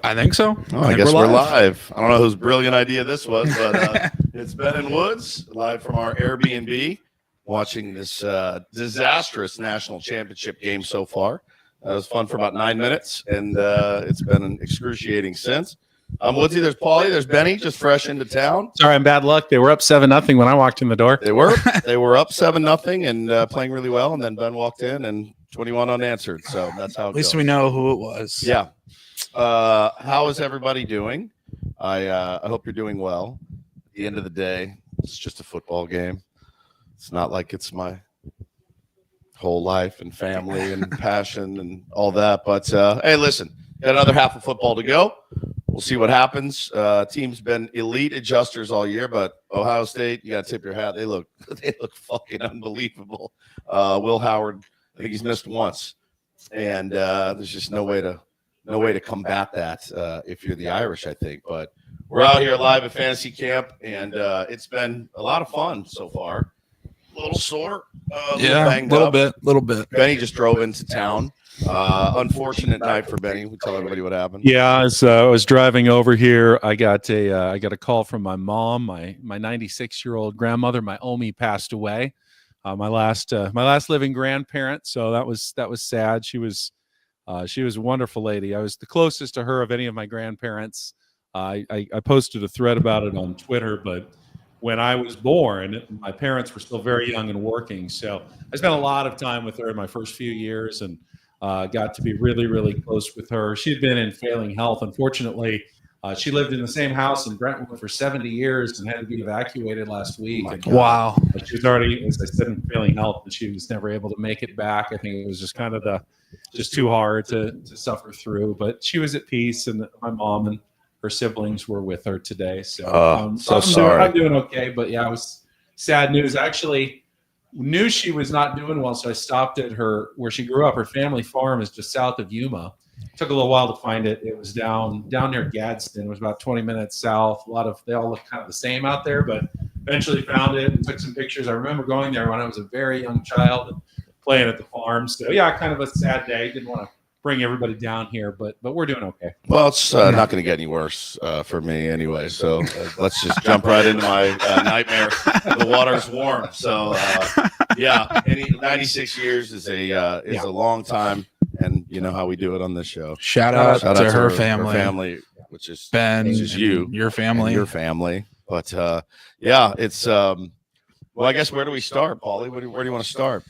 I think so. Oh, I guess we're live. I don't know whose brilliant idea this was, but it's Ben and Woods live from our Airbnb watching this disastrous national championship game so far. It was fun for about 9 minutes, and it's been an excruciating since. Woodsy, there's Paulie, there's Benny, just fresh into town. Sorry, I'm bad luck. They were up 7-0 when I walked in the door. They were up 7-0 and playing really well, and then Ben walked in and 21 unanswered. So that's how it At least goes. we know who it was. Yeah. How is everybody doing? I hope you're doing well. At the end of the day, it's just a football game. It's not like it's my whole life and family and passion and all that. But hey, listen, got another half of football to go. We'll see what happens. Team's been elite adjusters all year, but Ohio State, you got to tip your hat. They look fucking unbelievable. Will Howard, I think he's missed once, and there's just no way to combat that if you're the Irish, I think. But we're out here live at Fantasy Camp, and it's been a lot of fun so far. A little sore, a little bit. Benny just drove into town. Unfortunate night for Benny. We tell everybody what happened. Yeah, as I was driving over here, I got a call from my mom. My 96-year-old grandmother, my Omi, passed away. My last living grandparent. So that was sad. She was a wonderful lady. I was the closest to her of any of my grandparents. I posted a thread about it on Twitter, but when I was born, my parents were still very young and working. So I spent a lot of time with her in my first few years and got to be really, really close with her. She'd been in failing health. Unfortunately, she lived in the same house in Brentwood for 70 years and had to be evacuated last week. Wow. She was already, as I said, in failing health, and she was never able to make it back. I think it was just kind of just too hard to suffer through. But she was at peace, and my mom and her siblings were with her today. So, sorry. I'm doing okay. But yeah, it was sad news. I actually knew she was not doing well, so I stopped at where she grew up. Her family farm is just south of Yuma. It took a little while to find it. It was down near Gadsden. It was about 20 minutes south. They all look kind of the same out there, but eventually found it and took some pictures. I remember going there when I was a very young child and playing at the farm. So yeah, kind of a sad day. Didn't want to bring everybody down here, but we're doing okay. Well, it's not going to get any worse for me anyway. So let's just jump right into my nightmare. The water's warm, so yeah. 96 years is a long time, and you know how we do it on this show. Shout out to her family, which is Ben, which is you, your family, But yeah, it's well, I guess where do we start, Paulie? Where do you want to start?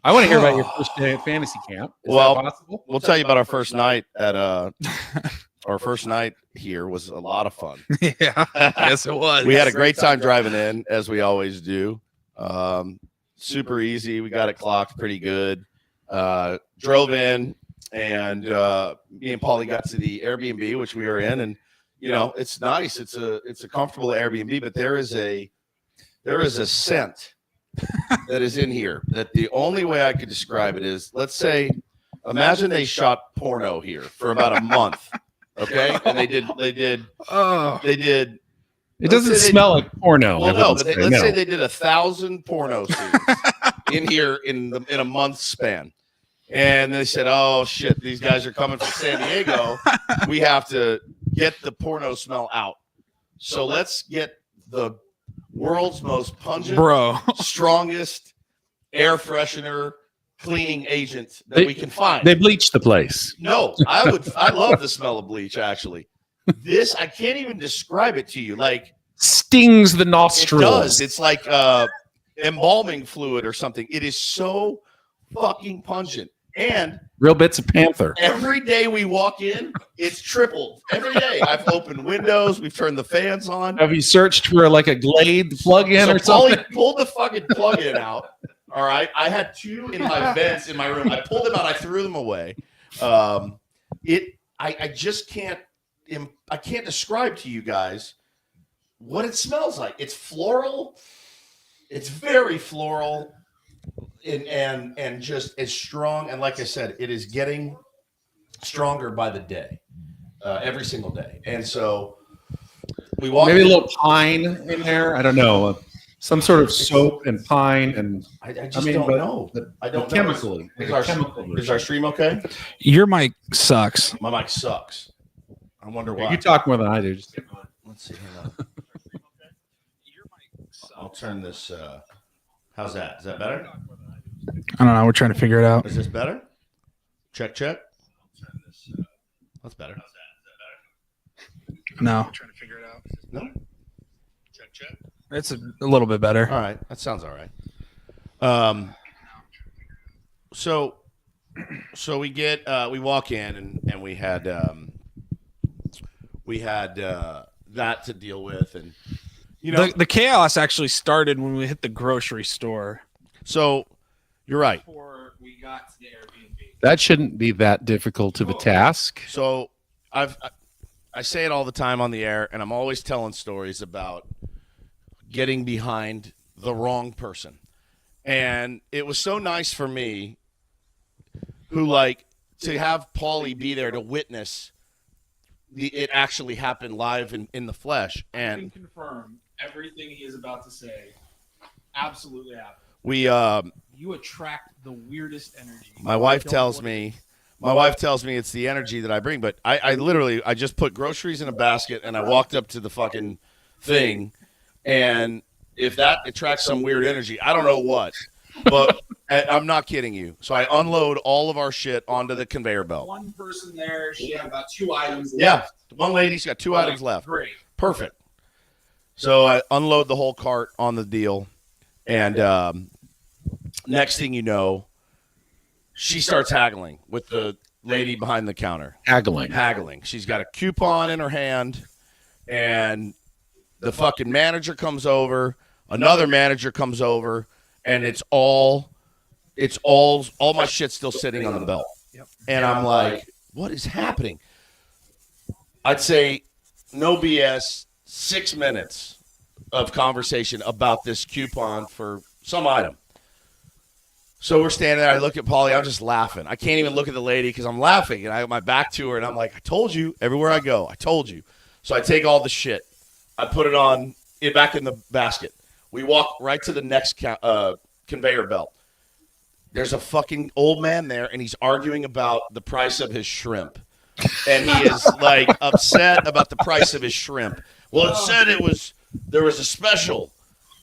I want to hear about your first day at fantasy camp. Is well, that possible? We'll tell you about our first night at our first night here was a lot of fun. Yeah, yes, it was. We had a great time driving in, as we always do. Super easy. We got it clocked pretty good. Drove in, and me and Paulie got to the Airbnb, which we were in, and you know it's nice. It's a comfortable Airbnb, but there is a scent that is in here that the only way I could describe it is, let's say, imagine they shot porno here for about a month, okay? And they did. It doesn't smell like porno. Well, no, but let's say they did 1,000 porno scenes in here in a month span. And they said, oh, shit, these guys are coming from San Diego. We have to get the porno smell out. So let's get the world's most pungent, strongest air freshener cleaning agent that we can find. They bleached the place. No, I love the smell of bleach, actually. This, I can't even describe it to you. Like, stings the nostrils. It does. It's like embalming fluid or something. It is so fucking pungent. And real bits of Panther. Every day we walk in, it's tripled. Every day. I've opened windows. We've turned the fans on. Have you searched for like a Glade plug-in or something? Pulled the fucking plug-in out. All right. I had two in my vents in my room. I pulled them out. I threw them away. I just can't. I can't describe to you guys what it smells like. It's floral. It's very floral. And just as strong, and like I said, it is getting stronger by the day, every single day. And so we walk. Maybe a little pine in there. I don't know, some sort of soap and pine, and I don't know. I don't know. Chemically. Is our stream okay? Your mic sucks. My mic sucks. I wonder why. You talk more than I do. Just keep going. Let's see. Hang on. I'll turn this. How's that? Is that better? I don't know. We're trying to figure it out. Is this better? Check. That's better. No. Trying to figure it out. No. Check. It's a little bit better. All right. That sounds all right. So we get we walk in and we had that to deal with, and you know The chaos actually started when we hit the grocery store. so you're right. Before we got to the Airbnb. That shouldn't be that difficult of a task. So I say it all the time on the air, and I'm always telling stories about getting behind the wrong person. And it was so nice for me to have Paulie be there to witness it actually happened live in the flesh. I And can confirm everything he is about to say absolutely happened. we You attract the weirdest energy. my wife tells me it's the energy that I bring, but I literally just put groceries in a basket and I walked up to the fucking thing, and if that attracts some weird energy, I don't know what, but I'm not kidding you. So I unload all of our shit onto the conveyor belt. One person there, she had about 2 items left. Yeah, one lady's got 2 items left. Great. Perfect. So I unload the whole cart on the deal, and next thing you know, she starts haggling with the lady behind the counter. Haggling. She's got a coupon in her hand, and the fucking manager comes over. Another manager comes over, and it's all my shit's still sitting on the belt. Yep. And I'm like, what is happening? I'd say, no BS, 6 minutes of conversation about this coupon for some item. So we're standing there. I look at Paulie. I'm just laughing. I can't even look at the lady because I'm laughing. And I have my back to her, and I'm like, I told you. Everywhere I go, I told you. So I take all the shit. I put it back in the basket. We walk right to the next conveyor belt. There's a fucking old man there, and he's arguing about the price of his shrimp. And he is, like, upset about the price of his shrimp. Well, it said there was a special.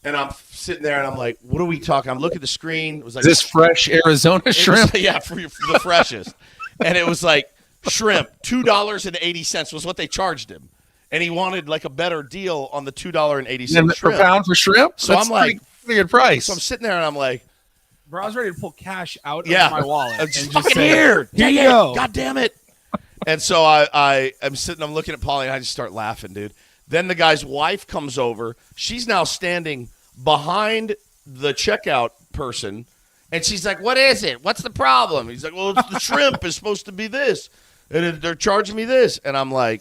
And I'm sitting there, and I'm like, what are we talking? I'm looking at the screen. It was like, Is this fresh Arizona shrimp? Yeah, for the freshest. And it was like, shrimp, $2.80 was what they charged him. And he wanted, like, a better deal on the $2.80 Per shrimp. pound for shrimp? So That's I'm like, pretty good price. So I'm sitting there, and I'm like, Bro, I was ready to pull cash out yeah, of my wallet I'm and just just fucking say, here you you go. God damn it. And so I'm sitting, I'm looking at Paulie, and I just start laughing, dude. Then the guy's wife comes over. She's now standing behind the checkout person, and she's like, what is it? What's the problem? He's like, well, it's the shrimp is supposed to be this, and they're charging me this. And I'm like,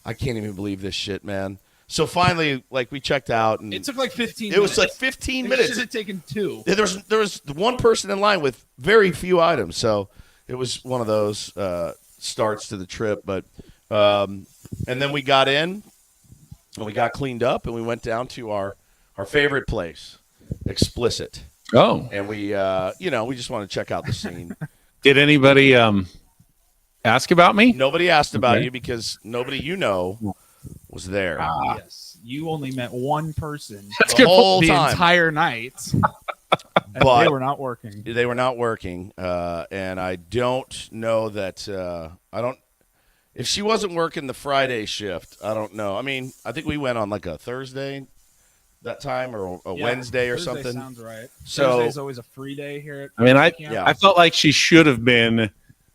I can't even believe this shit, man. So finally, like, we checked out, and It took like 15 minutes. it was like 15 It minutes. should have taken 2. There was one person in line with very few items, so it was one of those starts to the trip. But and then we got in, and we got cleaned up, and we went down to our favorite place, Explicit. Oh. And we we just want to check out the scene. Did anybody ask about me? Nobody asked about Okay. you because nobody you know was there. Yes. You only met one person That's the good. whole the time. entire night. And But- they were not working. They were not working, and I don't know that if she wasn't working the Friday shift, I don't know. I mean, I think we went on like a Thursday that time or a Yeah, Wednesday or Thursday something. Sounds right. So- Thursday's always a free day here. I mean, I Yeah. felt like she should have been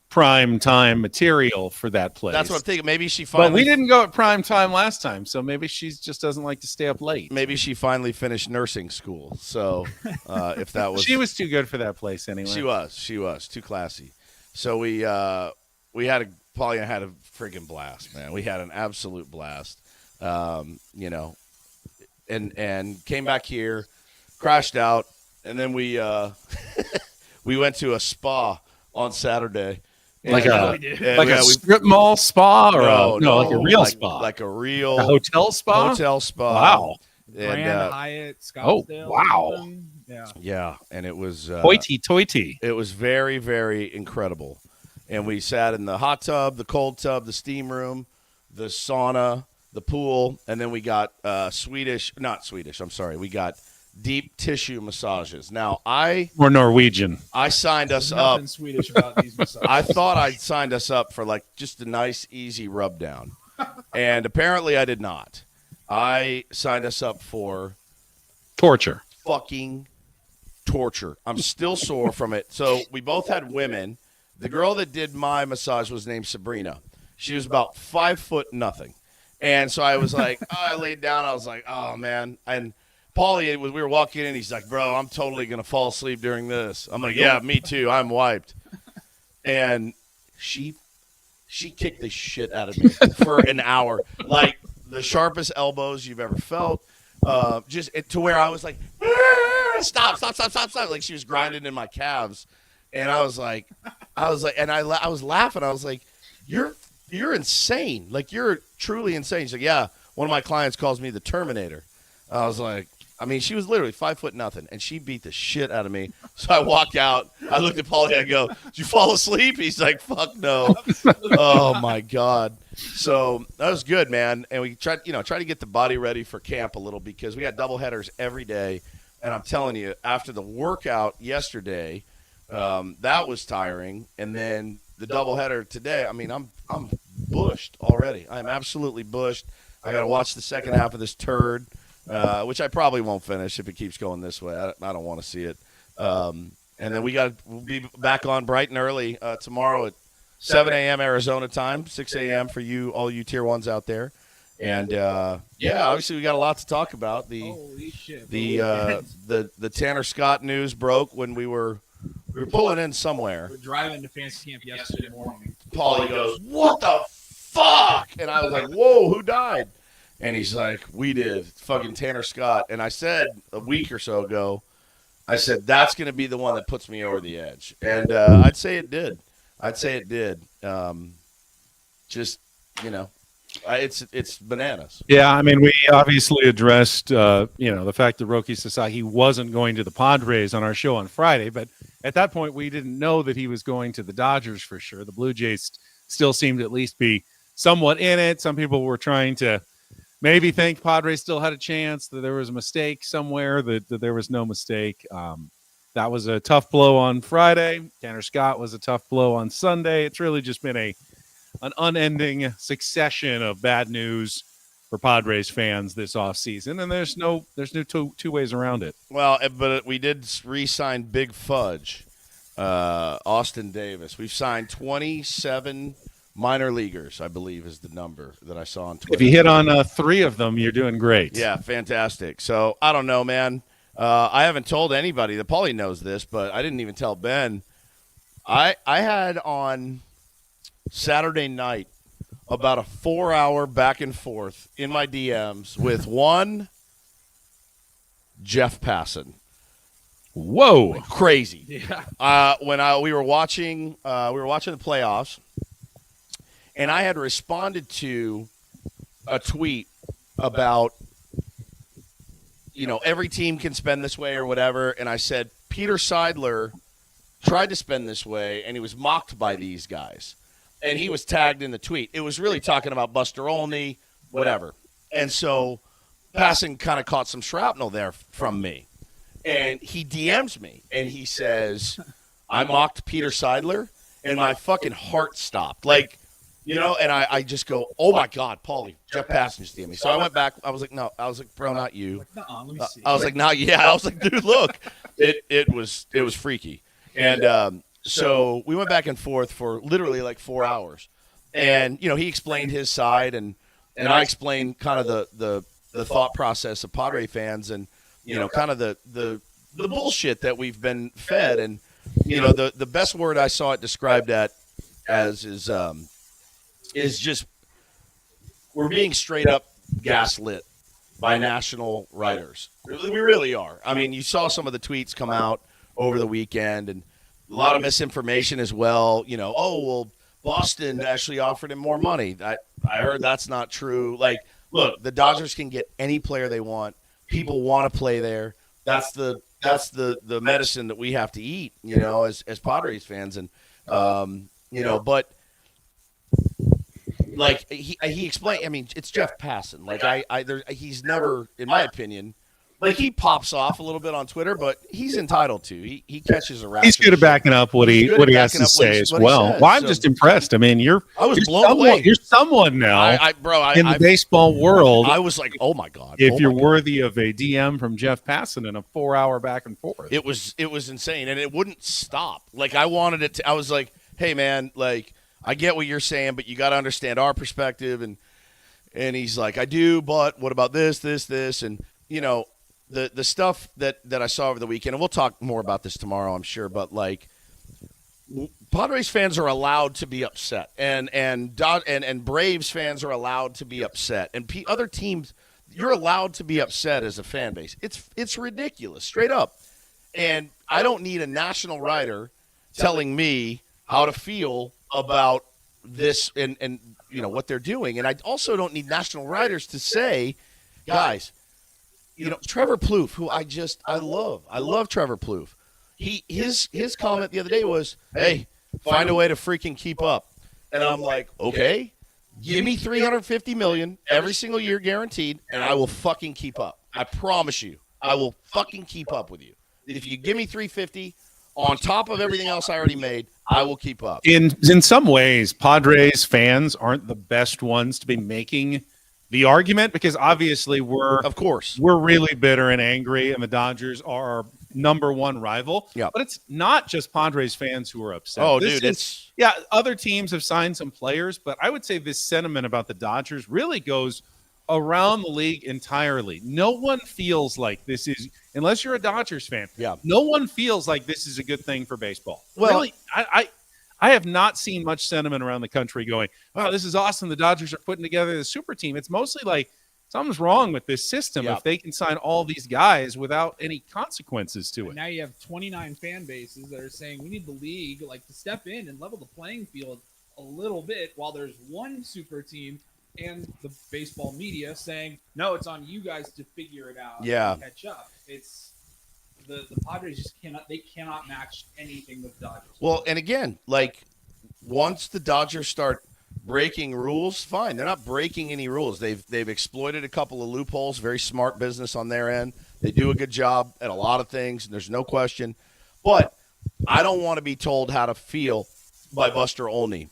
prime time material for that place. That's what I'm thinking. Maybe she But finally we didn't go at prime time last time, so maybe she just doesn't like to stay up late. maybe she finally finished nursing school. So if that was She was too good for that place anyway. she was too classy. So we had Paulie and I had a freaking blast, man. We had an absolute blast. And came back here, crashed out, and then we we went to a spa on Saturday. Like And, a like a strip mall spa or like a real spa, like a real a hotel spa. hotel spa. Wow, And, Grand Hyatt, Scottsdale. wow. or something. Yeah. yeah, and it was hoity-toity. it was very, very incredible. And we sat in the hot tub, the cold tub, the steam room, the sauna, the pool, and then we got we got deep tissue massages. Now, Or Norwegian. I signed us There's up. nothing Swedish about these massages. I thought I'd signed us up for like just a nice, easy rub down. And apparently I did not. I signed us up for Torture. fucking torture. I'm still sore from it. So we both had women. The girl that did my massage was named Sabrina. She was about 5'0". And so I was like, I laid down. I was like, oh, man. And Paulie, we were walking in. He's like, bro, I'm totally going to fall asleep during this. I'm like, yeah, me too. I'm wiped. And she kicked the shit out of me for an hour. Like the sharpest elbows you've ever felt. Just to where I was like, stop. Like she was grinding in my calves. And I was like, I was laughing. I was like, you're insane. Like, you're truly insane. She's like, yeah, one of my clients calls me the Terminator. I was like, I mean, she was literally 5'0", and she beat the shit out of me. So I walked out. I looked at Paulie. I go, did you fall asleep? He's like, fuck no. Oh, my God. So that was good, man. And we tried to get the body ready for camp a little because we got double headers every day. And I'm telling you, after the workout yesterday, that was tiring. And then the doubleheader today, I mean, I'm bushed already. I'm absolutely bushed. I got to watch the second half of this turd, which I probably won't finish if it keeps going this way. I don't want to see it. And then we'll be back on bright and early tomorrow at 7 a.m. Arizona time, 6 a.m. for you, all you tier ones out there. And obviously we got a lot to talk about. Holy shit. The Tanner Scott news broke when we were pulling in somewhere. We're driving to fancy camp yesterday morning. Paulie goes, what the fuck? And I was like, whoa, who died? And he's like, we did. Fucking Tanner Scott. And I said a week or so ago, I said, that's going to be the one that puts me over the edge. And I'd say it did. It's bananas. Yeah, I mean, we obviously addressed, the fact that Roki Sasaki wasn't going to the Padres on our show on Friday, but at that point, we didn't know that he was going to the Dodgers for sure. The Blue Jays still seemed to at least be somewhat in it. Some people were trying to maybe think Padres still had a chance, that there was a mistake somewhere, that there was no mistake. That was a tough blow on Friday. Tanner Scott was a tough blow on Sunday. It's really just been an unending succession of bad news for Padres fans this offseason, and there's no two ways around it. Well, but we did re-sign Big Fudge, Austin Davis. We've signed 27 minor leaguers, I believe is the number that I saw on Twitter. If you hit on 3 of them, you're doing great. Yeah, fantastic. So, I don't know, man. I haven't told anybody. That Paulie knows this, but I didn't even tell Ben. I had on Saturday night about a 4-hour back and forth in my DMs with one Jeff Passan. Whoa, crazy! Yeah. We were watching the playoffs, and I had responded to a tweet about every team can spend this way or whatever, and I said Peter Seidler tried to spend this way, and he was mocked by these guys. And he was tagged in the tweet. It was really talking about Buster Olney, whatever. And so Passan kind of caught some shrapnel there from me. And he DMs me, and he says, I mocked Peter Seidler, and my fucking heart stopped. Like, and I just go, oh, my God, Paulie, Jeff Passan just DM'd me. So I went back. I was like, no. I was like, bro, not you. Let me see. I was like, no, yeah. I was like, dude, look. It was freaky. And so we went back and forth for literally like 4 hours. And, he explained his side, and I explained kind of the thought process of Padre fans and, kind of the bullshit that we've been fed. And, the best word I saw it described as is just we're being straight up gaslit by national writers. We really are. I mean, you saw some of the tweets come out over the weekend, and a lot of misinformation as well. Boston actually offered him more money. I heard that's not true. Like, look, the Dodgers can get any player they want. People want to play there. That's the medicine that we have to eat, as Padres fans. And, but like he explained. I mean, it's Jeff Passan. Like he's never, in my opinion, like he pops off a little bit on Twitter, but he's entitled to. He catches a He's good at backing up what he has to say as well. Well, I'm just impressed. I mean, I was blown away. You're someone now in the baseball world. I was like, oh my god! If you're worthy of a DM from Jeff Passan in a 4-hour back and forth, it was insane, and it wouldn't stop. Like I wanted it to. I was like, hey man, like I get what you're saying, but you got to understand our perspective. And he's like, I do, but what about this, and you know. The stuff that I saw over the weekend, and we'll talk more about this tomorrow, I'm sure, but like Padres fans are allowed to be upset, and Braves fans are allowed to be upset, and other teams, you're allowed to be upset as a fan base. It's ridiculous, straight up. And I don't need a national writer telling me how to feel about this and you know what they're doing, and I also don't need national writers to say, guys. You know, Trevor Plouffe, who I love Trevor Plouffe. His comment the other day was, "Hey, find a way to freaking keep up." And I'm like, "Okay, give me $350 million every single year guaranteed, and I will fucking keep up. I promise you, I will fucking keep up with you. If you give me $350 on top of everything else I already made, I will keep up." In some ways, Padres fans aren't the best ones to be making the argument, because obviously we're really bitter and angry, and the Dodgers are our number one rival. Yeah. But it's not just Padres fans who are upset. Oh, dude, other teams have signed some players, but I would say this sentiment about the Dodgers really goes around the league entirely. No one feels like this is, unless you're a Dodgers fan. Yeah. No one feels like this is a good thing for baseball. Well, really, I have not seen much sentiment around the country going, wow, this is awesome. The Dodgers are putting together the super team. It's mostly like something's wrong with this system if they can sign all these guys without any consequences to it. Now you have 29 fan bases that are saying we need the league like to step in and level the playing field a little bit, while there's one super team and the baseball media saying, no, it's on you guys to figure it out and catch up. It's the Padres just cannot match anything with the Dodgers. Well, and again, like once the Dodgers start breaking rules, fine. They're not breaking any rules. They've exploited a couple of loopholes. Very smart business on their end. They do a good job at a lot of things. There's no question. But I don't want to be told how to feel by Buster Olney,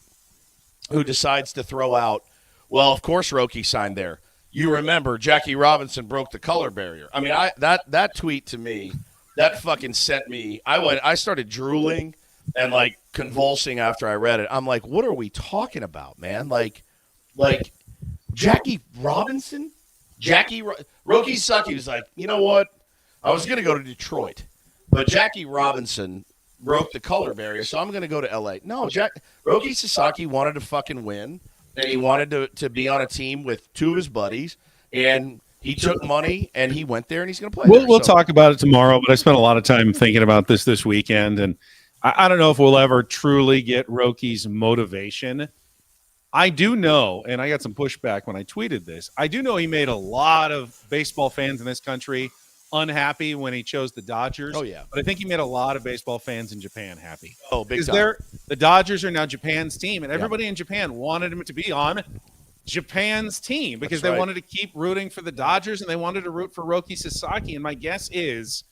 who decides to throw out, well, of course Roki signed there. You remember Jackie Robinson broke the color barrier. I mean, that tweet to me, that fucking sent me. I started drooling and like convulsing after I read it. I'm like, what are we talking about, man? Like Jackie Robinson, Roki Sasaki was like, you know what? I was gonna go to Detroit, but Jackie Robinson broke the color barrier, so I'm gonna go to LA. No, Roki Sasaki wanted to fucking win, and he wanted to be on a team with two of his buddies, and he took money and he went there and he's going to play. We'll talk about it tomorrow, but I spent a lot of time thinking about this weekend, and I don't know if we'll ever truly get Roki's motivation. I do know, and I got some pushback when I tweeted this, I do know he made a lot of baseball fans in this country unhappy when he chose the Dodgers. Oh, yeah. But I think he made a lot of baseball fans in Japan happy. Oh, big time. The Dodgers are now Japan's team, and everybody in Japan wanted him to be on Japan's team because they wanted to keep rooting for the Dodgers and they wanted to root for Roki Sasaki. And my guess is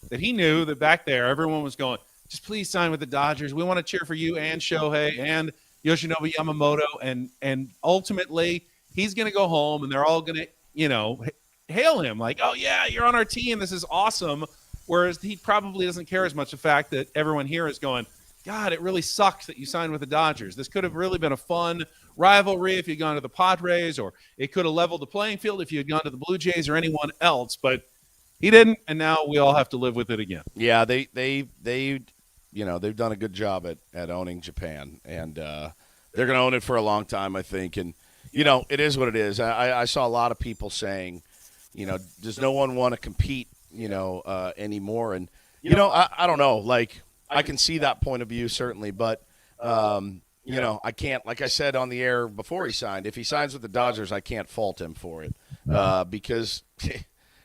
that he knew that back there everyone was going, just please sign with the Dodgers. We want to cheer for you and Shohei and Yoshinobu Yamamoto. And ultimately, he's going to go home and they're all going to, hail him like, oh, yeah, you're on our team. This is awesome. Whereas he probably doesn't care as much the fact that everyone here is going, God, it really sucks that you signed with the Dodgers. This could have really been a fun rivalry if you'd gone to the Padres, or it could have leveled the playing field if you had gone to the Blue Jays or anyone else. But he didn't, and now we all have to live with it again. Yeah, they've done a good job at owning Japan, and they're going to own it for a long time, I think. And it is what it is. I saw a lot of people saying, does no one want to compete, anymore? And I don't know. Like, I can see that point of view certainly, but I can't. Like I said on the air before he signed, if he signs with the Dodgers, I can't fault him for it because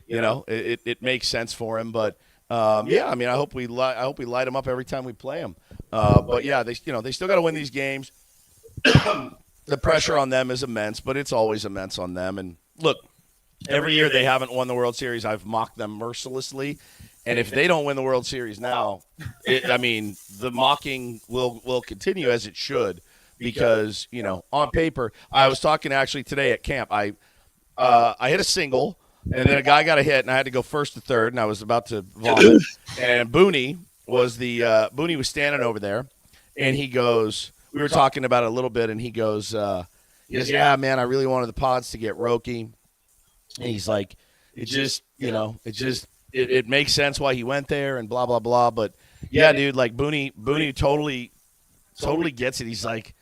it makes sense for him. But I mean, I hope we light him up every time we play him. But yeah, they still got to win these games. the pressure on them is immense, but it's always immense on them. And look, every year they haven't won the World Series, I've mocked them mercilessly. And if they don't win the World Series now, the mocking will continue as it should, because, on paper, I was talking actually today at camp. I hit a single, and then a guy got a hit, and I had to go first to third, and I was about to vomit. And Booney was standing over there, and he goes, we were talking about it a little bit, and he goes, yeah, man, I really wanted the Pods to get Roki. And he's like, it makes sense why he went there and blah, blah, blah. But, yeah, dude, like Booney totally gets it. He's like,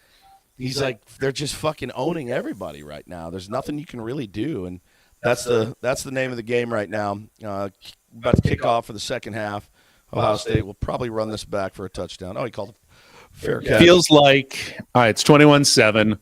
they're just fucking owning everybody right now. There's nothing you can really do. And that's the name of the game right now. About to kick off for the second half. Ohio State will probably run this back for a touchdown. Oh, he called it fair catch. Feels like, all right, it's 21-7.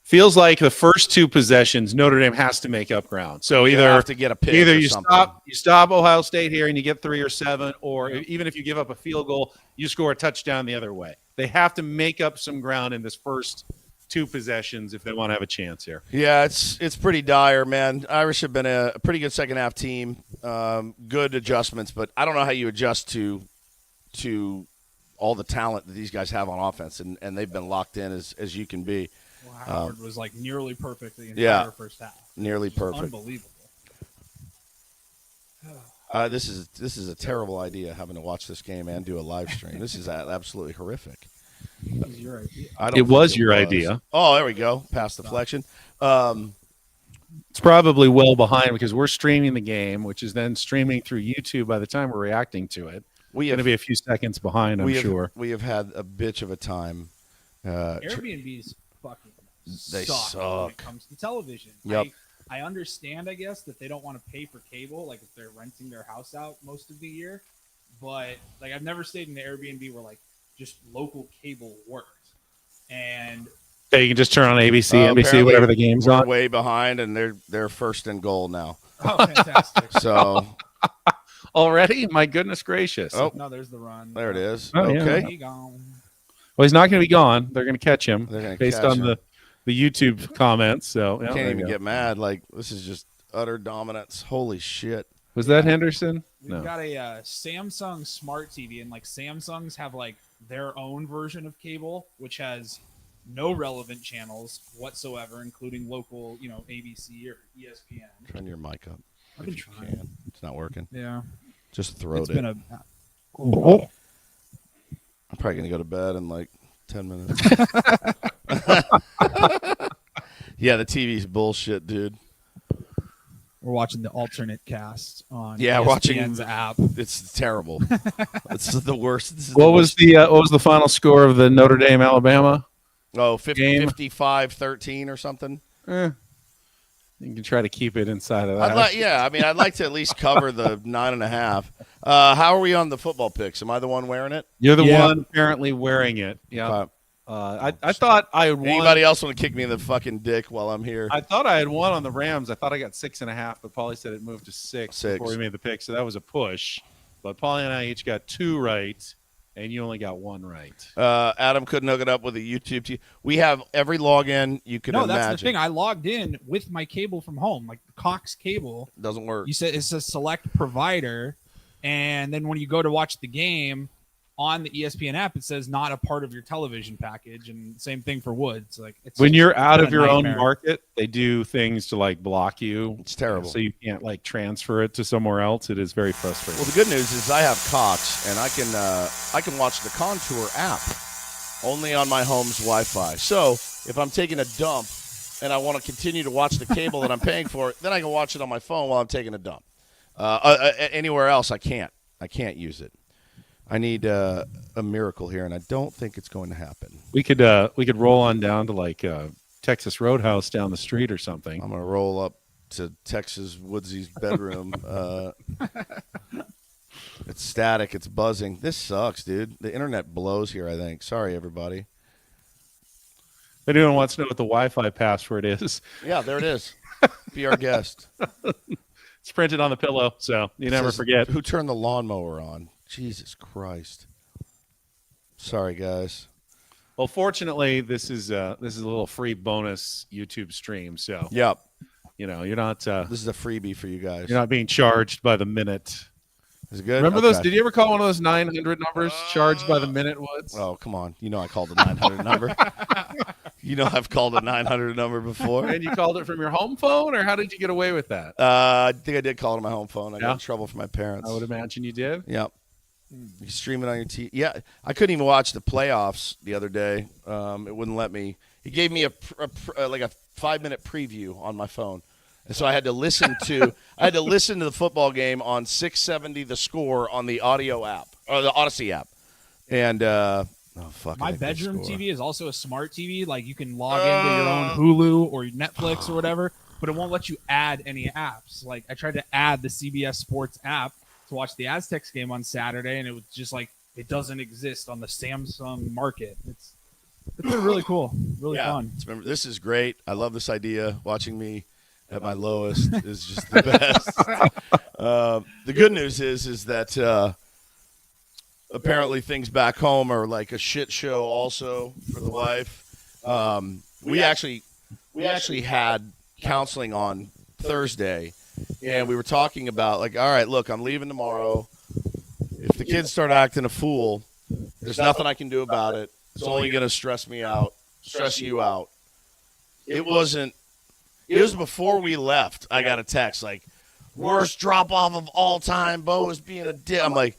Feels like the first two possessions, Notre Dame has to make up ground. So either have to get a pick, either or you something. stop Ohio State here and you get 3 or 7, or even if you give up a field goal, you score a touchdown the other way. They have to make up some ground in this first 2 possessions if they want to have a chance here. Yeah, it's pretty dire, man. Irish have been a pretty good second half team. Good adjustments, but I don't know how you adjust to all the talent that these guys have on offense, and they've been locked in as you can be. Well, Howard was like nearly perfect the entire first half. Nearly perfect. Unbelievable. This is a terrible idea, having to watch this game and do a live stream. This is absolutely horrific. That was your idea. It was your idea. Oh, there we go. Pass deflection. It's probably well behind because we're streaming the game, which is then streaming through YouTube by the time we're reacting to it. We're going to be a few seconds behind, I'm sure. We have had a bitch of a time. Airbnbs fucking they suck when it comes to television. Yep. I understand, I guess, that they don't want to pay for cable, like if they're renting their house out most of the year. But like, I've never stayed in an Airbnb where like just local cable worked. And yeah, you can just turn on ABC, NBC, whatever the game's on. Way behind, and they're first and goal now. Oh, fantastic! So already, my goodness gracious! Oh no, there's the run. There it is. Oh, okay. Yeah. Well, he's not going to be gone. They're going to catch him based on the YouTube comments. So can't even get mad. Like, this is just utter dominance. Holy shit! Was that Henderson? We've got a Samsung Smart TV, and like Samsungs have like their own version of cable, which has no relevant channels whatsoever, including local, ABC or ESPN. Turn your mic up. I've been trying. It's not working. Yeah. Just throw it. Been I'm probably going to go to bed in like 10 minutes. Yeah, the TV's bullshit, dude. We're watching the alternate cast on ESPN's watching app. It's terrible. It's the worst. What was the final score of the Notre Dame Alabama? Oh, 55-13 or something. You can try to keep it inside of that. I'd like to at least cover the 9.5. How are we on the football picks? Am I the one wearing it? You're the one apparently wearing it. Yeah. I thought I had won. Anybody else want to kick me in the fucking dick while I'm here? I thought I had won on the Rams. I thought I got 6.5, but Paulie said it moved to 6 before we made the pick, so that was a push. But Paulie and I each got 2 right, and you only got 1 right. Adam couldn't hook it up with a YouTube TV. We have every login you could imagine. No, that's the thing. I logged in with my cable from home, like the Cox cable. Doesn't work. You said it's a select provider, and then when you go to watch the game on the ESPN app, it says not a part of your television package, and same thing for Woods. Like when you're out of your own market, they do things to like block you. It's terrible. So you can't like transfer it to somewhere else. It is very frustrating. Well, the good news is I have Cox, and I can watch the Contour app only on my home's Wi-Fi. So if I'm taking a dump and I want to continue to watch the cable that I'm paying for, then I can watch it on my phone while I'm taking a dump. Anywhere else, I can't. I can't use it. I need a miracle here, and I don't think it's going to happen. We could roll on down to like Texas Roadhouse down the street or something. I'm gonna roll up to Texas Woodsy's bedroom. It's static. It's buzzing. This sucks, dude. The internet blows here, I think. Sorry, everybody. If anyone wants to know what the Wi-Fi password is, yeah, there it is. Be our guest. It's printed on the pillow, so you never forget. Who turned the lawnmower on? Jesus Christ. Sorry, guys. Well, fortunately, this is a little free bonus YouTube stream, so Yep. you're not This is a freebie for you guys. you're not being charged by the minute. Is it good? Remember those? Okay. Did you ever call one of those 900 numbers charged by the minute? Woods? Oh, come on. You know I called a 900 number. You know I've called a 900 number before. And you called it from your home phone, or how did you get away with that? I think I did call it on my home phone. I got Yeah? in trouble from my parents. I would imagine you did. Yep. You stream it on your TV. Yeah, I couldn't even watch the playoffs the other day. It wouldn't let me. He gave me a 5-minute preview on my phone, and so I had to listen to the football game on 670 The Score on the audio app or the Odyssey app, and My bedroom TV is also a smart TV. Like you can log into your own Hulu or Netflix or whatever, but it won't let you add any apps. Like I tried to add the CBS Sports app to watch the Aztecs game on Saturday, and it was just like it doesn't exist on the Samsung market. It's been really cool, really fun. Remember, this is great. I love this idea. Watching me at my lowest is just the best. The good news is that apparently things back home are like a shit show also for the wife. We actually had counseling on Thursday, and we were talking about like, all right, look, I'm leaving tomorrow. If the kids start acting a fool, there's nothing I can do about it. It's only going to stress you out. It was before we left. I got a text like, worst drop off of all time. Bo is being a dick. I'm like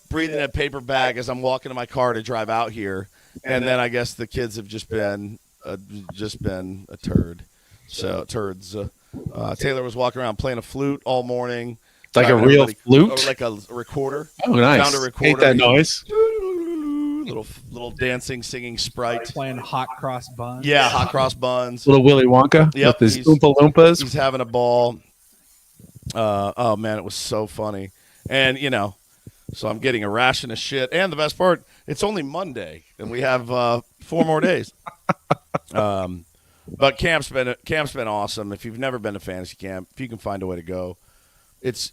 breathing in a paper bag as I'm walking to my car to drive out here. And then I guess the kids have just been a turd. So turds. Taylor was walking around playing a flute all morning. Like a real flute? Or like a recorder. Oh, nice. Found a recorder. Hate that noise. Little dancing, singing Sprite. Playing hot cross buns. Yeah, hot cross buns. Little Willy Wonka Yep, with his Oompa Loompas. He's having a ball. Oh, man, it was so funny. And, so I'm getting a ration of shit. And the best part, it's only Monday, and we have 4 more days. But camp's been awesome. If you've never been to fantasy camp, if you can find a way to go, it's.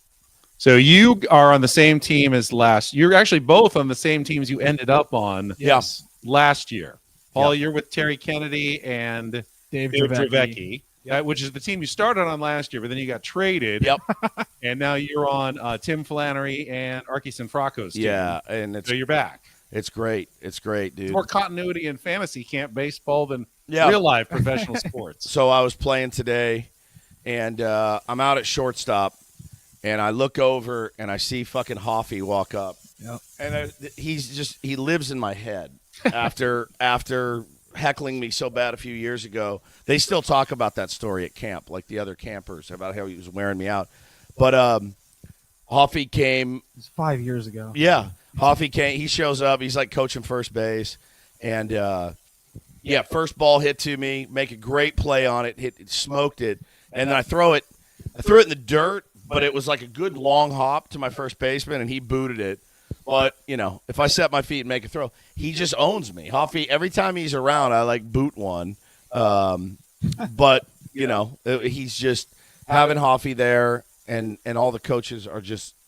So you are on the same team as you're actually both on the same teams you ended up on last year. Paul, you're with Terry Kennedy and Dave Dravecki, which is the team you started on last year, but then you got traded. Yep. And now you're on Tim Flannery and Arky Sanfraco's team. Yeah, and so you're back. It's great. It's great, dude. More continuity in fantasy camp baseball than real life professional sports. So I was playing today, and I'm out at shortstop. And I look over and I see fucking Hoffy walk up. Yep. And he lives in my head after heckling me so bad a few years ago. They still talk about that story at camp, like the other campers, about how he was wearing me out. But Hoffy came. It was 5 years ago. Yeah. Hoffy came. He shows up. He's like coaching first base. And, first ball hit to me, make a great play on it, smoked it. And then I threw it in the dirt. But it was like a good long hop to my first baseman, and he booted it. But, if I set my feet and make a throw, he just owns me. Hoffy, every time he's around, I boot one. But, he's just having Hoffy there, and all the coaches are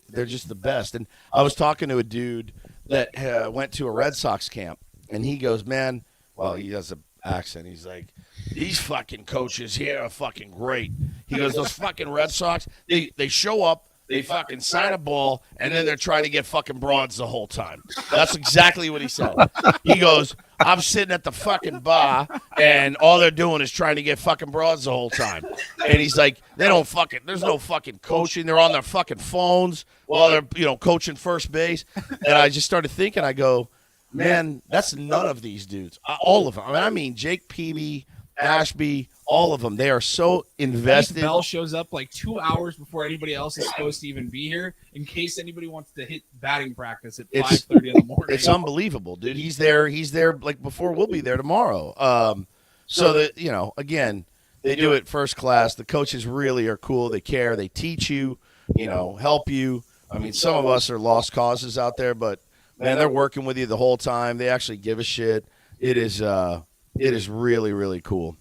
they're just the best. And I was talking to a dude that went to a Red Sox camp, and he goes, man, well, he has an accent. He's like, these fucking coaches here are fucking great. He goes, those fucking Red Sox, they show up, they fucking sign a ball, and then they're trying to get fucking broads the whole time. That's exactly what he said. He goes, I'm sitting at the fucking bar, and all they're doing is trying to get fucking broads the whole time. And he's like, there's no fucking coaching. They're on their fucking phones while they're, coaching first base. And I just started thinking, I go, man, that's none of these dudes. All of them. I mean Jake Peavy, Ashby, all of them. They are so invested. Bell shows up 2 hours before anybody else is supposed to even be here in case anybody wants to hit batting practice at 5:30 in the morning. It's unbelievable, dude. He's there before we'll be there tomorrow. So that, again, they do it first class. The coaches really are cool. They care. They teach you, help you. I mean, some of us are lost causes out there, but man, they're working with you the whole time. They actually give a shit. It is really, really cool.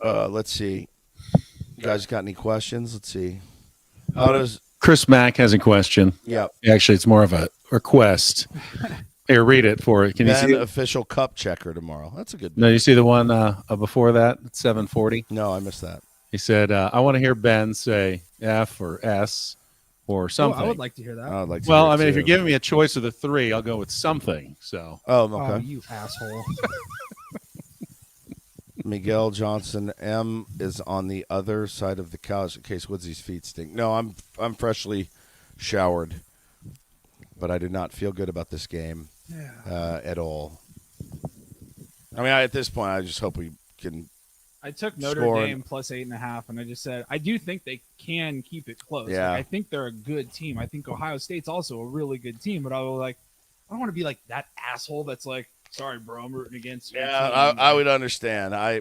Let's see. You guys got any questions? Let's see. How does Chris Mack has a question. Yeah. Actually, it's more of a request. Here, read it for it. Can you Ben see it? official cup checker tomorrow. That's a good. No, you see the one before that at 7:40. No, I missed that. He said, "I want to hear Ben say F or S or Oh, something." I would like to hear that. I would like to Well, hear I it mean, if too. you're giving me a choice of the three, I'll go with something. So, Oh, Oh, okay. you asshole. Miguel Johnson M is on the other side of the couch in case Woodsy's feet stink. No, I'm freshly showered, but I do not feel good about this game at all. I mean, at this point, I just hope we can. I took Notre Scoring. Dame plus 8.5, and I just said I do think they can keep it close. Yeah. Like, I think they're a good team. I think Ohio State's also a really good team, but I was like, I don't want to be like that asshole that's like, sorry, bro, I'm rooting against you. Yeah, I would understand. I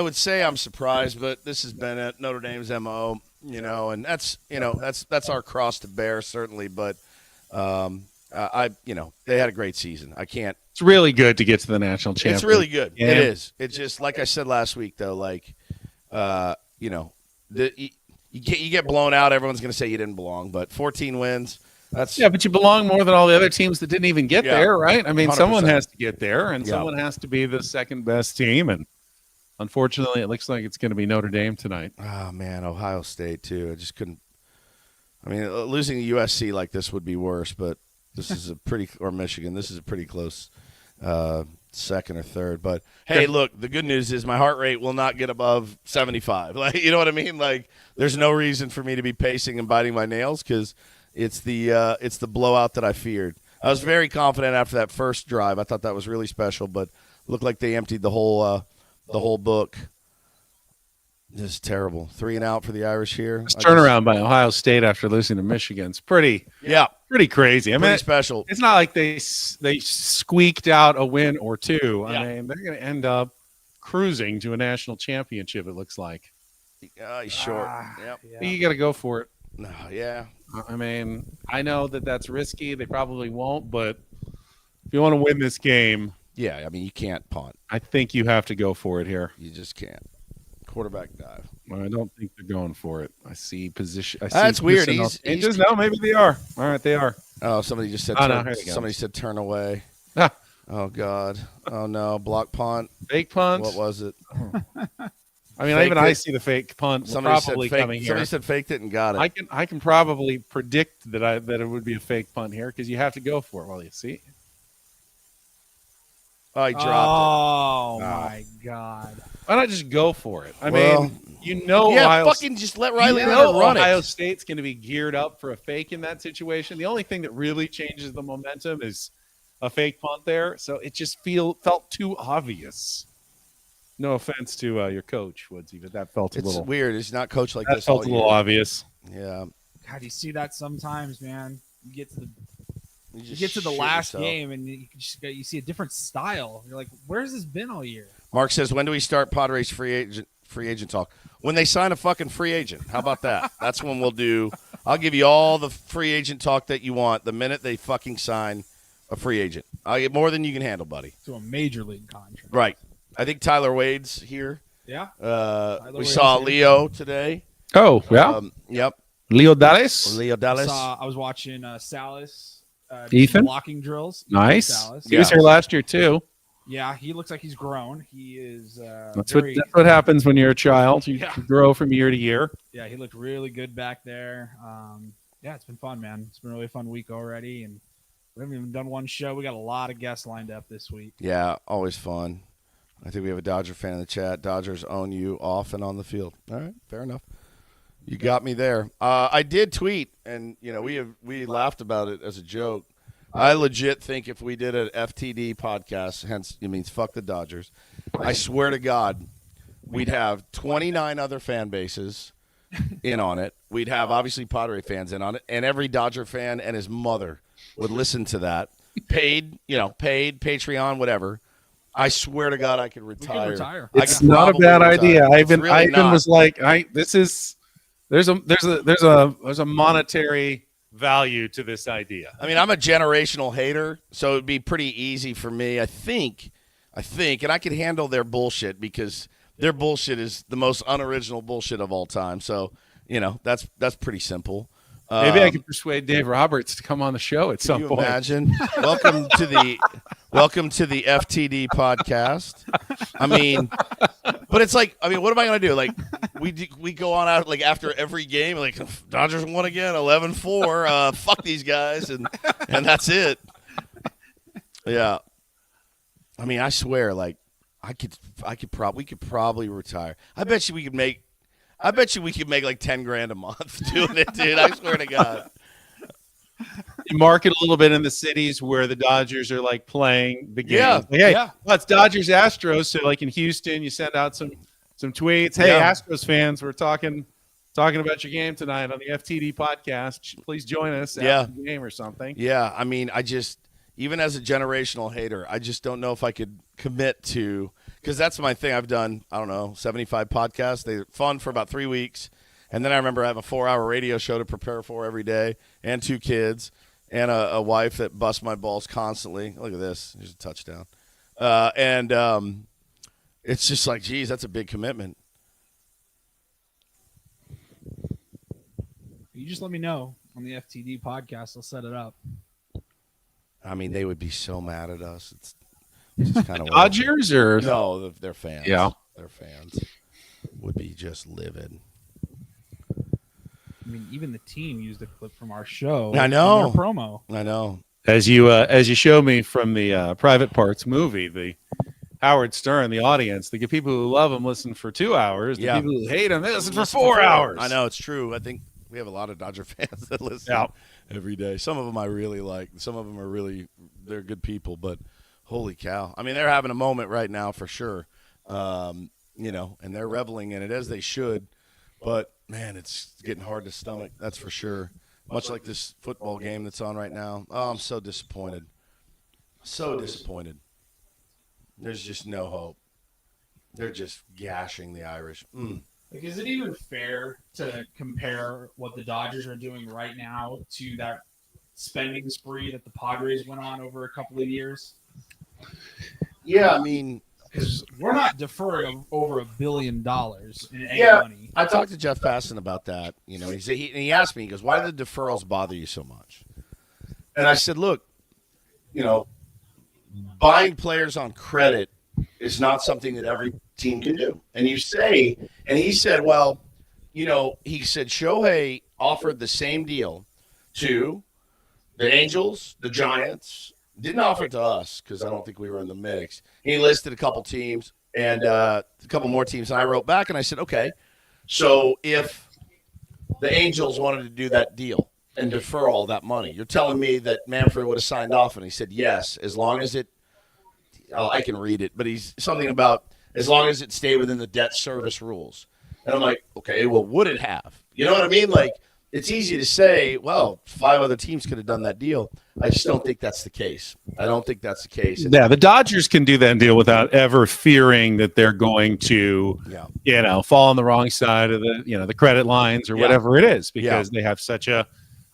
would say I'm surprised, but this has been at Notre Dame's MO, and that's our cross to bear certainly. But they had a great season. I can't. it's really good to get to the national championship. It's really good. Yeah. It is. It's just like I said last week, though. Like, you get blown out. Everyone's going to say you didn't belong, but 14 wins. That's Yeah, but you belong more than all the other teams that didn't even get Yeah. there, right? I mean, 100%. someone has to get there, and Yeah. someone has to be the second best team. And unfortunately, it looks like it's going to be Notre Dame tonight. Oh man, Ohio State too. I just couldn't. I mean, losing to USC like this would be worse, but this is or Michigan. This is a pretty close second or third. But hey, look, the good news is my heart rate will not get above 75. Like, you know what I mean? Like, there's no reason for me to be pacing and biting my nails because it's the blowout that I feared. I was very confident after that first drive. I thought that was really special, but looked like they emptied the whole book. This is terrible. 3 and out for the Irish here. This turnaround by Ohio State after losing to Michigan's pretty crazy. I mean, pretty special. it's not like they squeaked out a win or two. Yeah. I mean, they're going to end up cruising to a national championship, it looks like. He's short. Yep. Yeah. You got to go for it. No, yeah. I mean, I know that's risky. They probably won't, but if you want to win this game, Yeah, I mean, you can't punt. I think you have to go for it here. You just can't. Quarterback dive. I don't think they're going for it. I see position. I see That's weird. personnel He's- changes. No, maybe they are. All right, they are. Oh, somebody just said Oh, no, turn, here they go. somebody said turn away. Ah. Oh, God. Oh, no. Block punt. Fake punt. What was it? I mean, Fake even it. I see the fake punt. Somebody Probably said fake. coming here. Somebody said faked it and got it. I can probably predict that it would be a fake punt here because you have to go for it. Well, you see, Oh, he dropped Oh my God! why not just go for it? I Well, mean, it. Ohio, fucking just let Riley you Leonard know run Ohio it. State's going to be geared up for a fake in that situation. The only thing that really changes the momentum is a fake punt there. So it just felt too obvious. No offense to your coach, Woodsy, but that felt a It's little. weird. He's not coached like That this all felt a little year. obvious. Yeah. God, you see that sometimes, man. You get to the You you get to the shoot last yourself. game and you see a different style. You're like, where's this been all year? Mark says, when do we start Padres free agent talk? When they sign a fucking free agent. How about that? That's when we'll do. I'll give you all the free agent talk that you want the minute they fucking sign a free agent. I'll get more than you can handle, buddy. To a major league contract. Right. I think Tyler Wade's here. Yeah. We Wade's saw here. Leo today. Oh, yeah. Yep. Leo Dallas. Leo Dallas. I was watching Salas. Ethan? blocking drills. Nice. Salas. He was here last year, too. Yeah, he looks like he's grown. He is. That's what happens when you're a child. You grow from year to year. Yeah, he looked really good back there. Yeah, it's been fun, man. It's been a really fun week already, and we haven't even done one show. We got a lot of guests lined up this week. Yeah, always fun. I think we have a Dodger fan in the chat. Dodgers own you off and on the field. All right, fair enough. You got me there. I did tweet, and we laughed about it as a joke. I legit think if we did an FTD podcast, hence it means fuck the Dodgers, I swear to God, we'd have 29 other fan bases in on it. We'd have obviously Padre fans in on it, and every Dodger fan and his mother would listen to that. Paid Patreon, whatever. I swear to God, I could retire. We could retire. I It's could not a probably bad retire. idea. It's really Ivan not. was like, there's a monetary value to this idea. I mean, I'm a generational hater, so it'd be pretty easy for me. I think, and I can handle their bullshit because their bullshit is the most unoriginal bullshit of all time. So, that's pretty simple. Maybe I could persuade Dave Roberts to come on the show at some Can you point. imagine? Welcome to the FTD podcast. I mean, but it's like, I mean, what am I going to do? Like, we go on out like after every game, like Dodgers won again, 11-4. Fuck these guys, and that's it. Yeah. I mean, I swear, like, we could probably retire. I bet you we could make like 10 grand a month doing it, dude. I swear to God. You market a little bit in the cities where the Dodgers are like playing the game. Yeah. Like, hey, Yeah. well, it's Dodgers Astros. So like in Houston, you send out some tweets. Hey, Yeah. Astros fans, we're talking about your game tonight on the FTD podcast. Please join us after the game or something. Yeah. I mean, even as a generational hater, I just don't know if I could commit to, because that's my thing. I've done, I don't know, 75 podcasts. They're fun for about 3 weeks. And then I remember I have a 4-hour radio show to prepare for every day, and 2 kids, and a wife that busts my balls constantly. Look at this. Here's a touchdown. It's just like, geez, that's a big commitment. You just let me know on the FTD podcast. I'll set it up. I mean, they would be so mad at us. It's just kind of Dodgers or no, they're fans. Yeah. Their fans would be just livid. I mean, even the team used a clip from our show. I know. in their promo. I know. as you show me from the Private Parts movie, the Howard Stern, the audience, the people who love him listen for 2 hours. The people who hate him, they listen for 4 hours. I know, it's true. I think we have a lot of Dodger fans that listen every day. Some of them I really like. Some of them are really, they're good people, but holy cow. I mean, they're having a moment right now for sure. And they're reveling in it as they should. But, man, it's getting hard to stomach, that's for sure. Much like this football game that's on right now. Oh, I'm so disappointed. So disappointed. There's just no hope. They're just gashing the Irish. Like, is it even fair to compare what the Dodgers are doing right now to that spending spree that the Padres went on over a couple of years? Yeah, I mean, because we're not deferring over $1 billion in any money. I talked to Jeff Passan about that. You know, he asked me, he goes, "Why do the deferrals bother you so much?" And I said, "Look, buying players on credit is not something that every team can do." And he said, "Well, he said Shohei offered the same deal to the Angels, the Giants." Didn't offer it to us because I don't think we were in the mix. He listed a couple teams and a couple more teams. And I wrote back and I said, okay, so if the Angels wanted to do that deal and defer all that money, you're telling me that Manfred would have signed off? And he said, yes, as long as I can read it, but he's something about as long as it stayed within the debt service rules. And I'm like, okay, well, would it have? You know what I mean? Like, it's easy to say, well, 5 other teams could have done that deal. I just don't think that's the case. I don't think that's the case. Yeah, the Dodgers can do that deal without ever fearing that they're going to, fall on the wrong side of the credit lines or whatever it is, because they have such a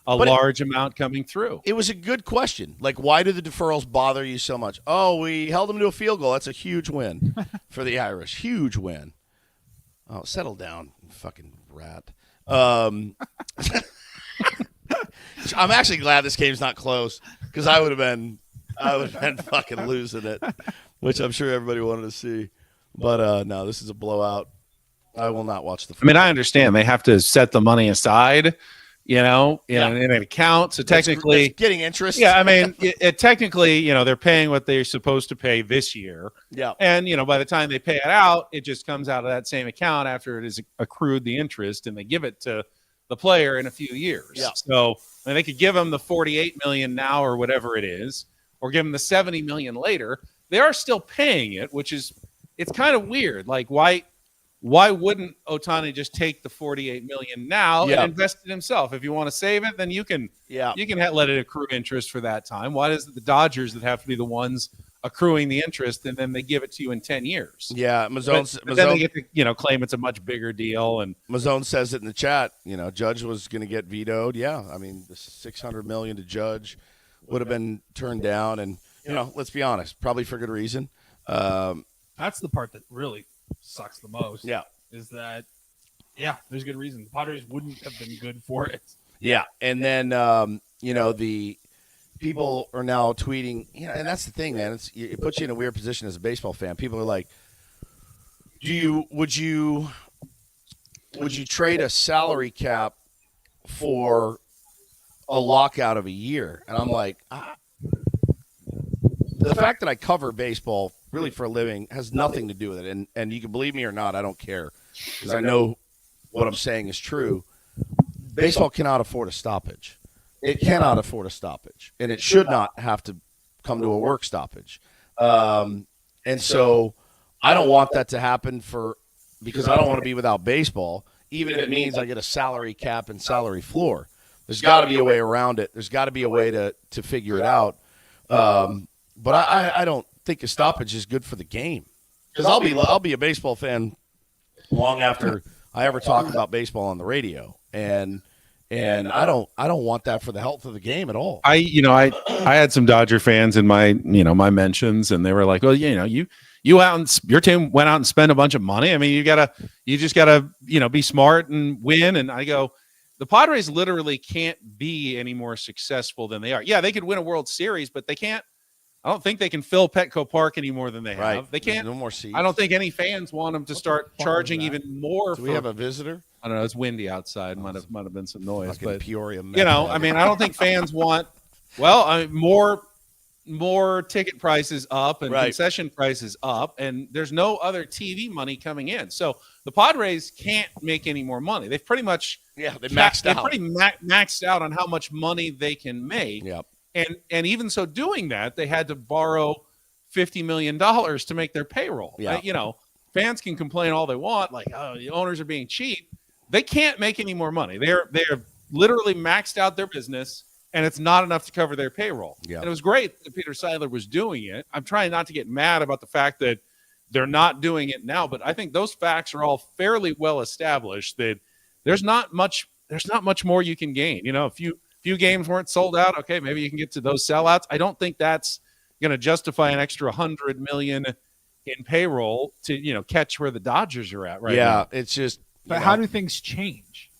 large amount coming through. It was a good question. Like, why do the deferrals bother you so much? Oh, we held them to a field goal. That's a huge win for the Irish. Huge win. Oh, settle down, you fucking rat. I'm actually glad this game's not close because I would have been fucking losing it, which I'm sure everybody wanted to see. But no, this is a blowout. I will not watch the football. I mean, I understand they have to set the money aside, in an account. So technically, it's getting interest. Yeah, I mean, technically, they're paying what they're supposed to pay this year. Yeah. And, by the time they pay it out, it just comes out of that same account after it has accrued the interest, and they give it to the player in a few years. Yeah. So they could give them the $48 million now or whatever it is, or give them the $70 million later. They are still paying it, it's kind of weird. Like, why wouldn't Ohtani just take the $48 million now and invest it himself? If you want to save it, then you can let it accrue interest for that time. Why is it the Dodgers that have to be the ones accruing the interest, and then they give it to you in 10 years? Yeah, Mazzone, then they get to claim it's a much bigger deal. And Mazzone says it in the chat. Judge was going to get vetoed. Yeah, I mean, the $600 million to Judge would have been turned down, and let's be honest, probably for good reason. That's the part that really sucks the most. Yeah. Is that, there's good reason. The Padres wouldn't have been good for it. Yeah, and then the people are now tweeting, and that's the thing, man. It puts you in a weird position as a baseball fan. People are like, would you trade a salary cap for a lockout of a year? And I'm like, the fact that I cover baseball really for a living has nothing to do with it. And you can believe me or not, I don't care, because I know what I'm saying is true. Baseball cannot afford a stoppage. It cannot afford a stoppage, and it should not have to come to a work stoppage. And so I don't want that to happen because I don't want to be without baseball, even if it means I get a salary cap and salary floor. There's got to be a way around it. There's got to be a way to figure it out. But I don't think a stoppage is good for the game, because I'll be a baseball fan long after I ever talk about baseball on the radio, and I don't want that for the health of the game at all. I had some Dodger fans in my mentions, and they were like, well, you out and your team went out and spent a bunch of money. I mean, you just gotta be smart and win. And I go, the Padres literally can't be any more successful than they are. Yeah, they could win a World Series, but they can't. I don't think they can fill Petco Park any more than they have. Right. They can't. No more seats. I don't think any fans want them to start charging even more. Do we have a visitor? I don't know. It's windy outside. Might have been some noise. But Peoria. I mean, I don't think fans want. Well, more ticket prices up and concession prices up, and there's no other TV money coming in. So the Padres can't make any more money. They've pretty much they maxed out. They're pretty maxed out on how much money they can make. Yep. And even so, doing that, they had to borrow $50 million to make their payroll. Yeah. Fans can complain all they want, like, oh, the owners are being cheap. They can't make any more money. They're literally maxed out their business, and it's not enough to cover their payroll. Yeah. And it was great that Peter Seidler was doing it. I'm trying not to get mad about the fact that they're not doing it now, but I think those facts are all fairly well established that there's not much more you can gain. A few games weren't sold out. Okay, maybe you can get to those sellouts. I don't think that's going to justify an extra $100 million in payroll to catch where the Dodgers are at right now. Yeah, it's just. But how do things change?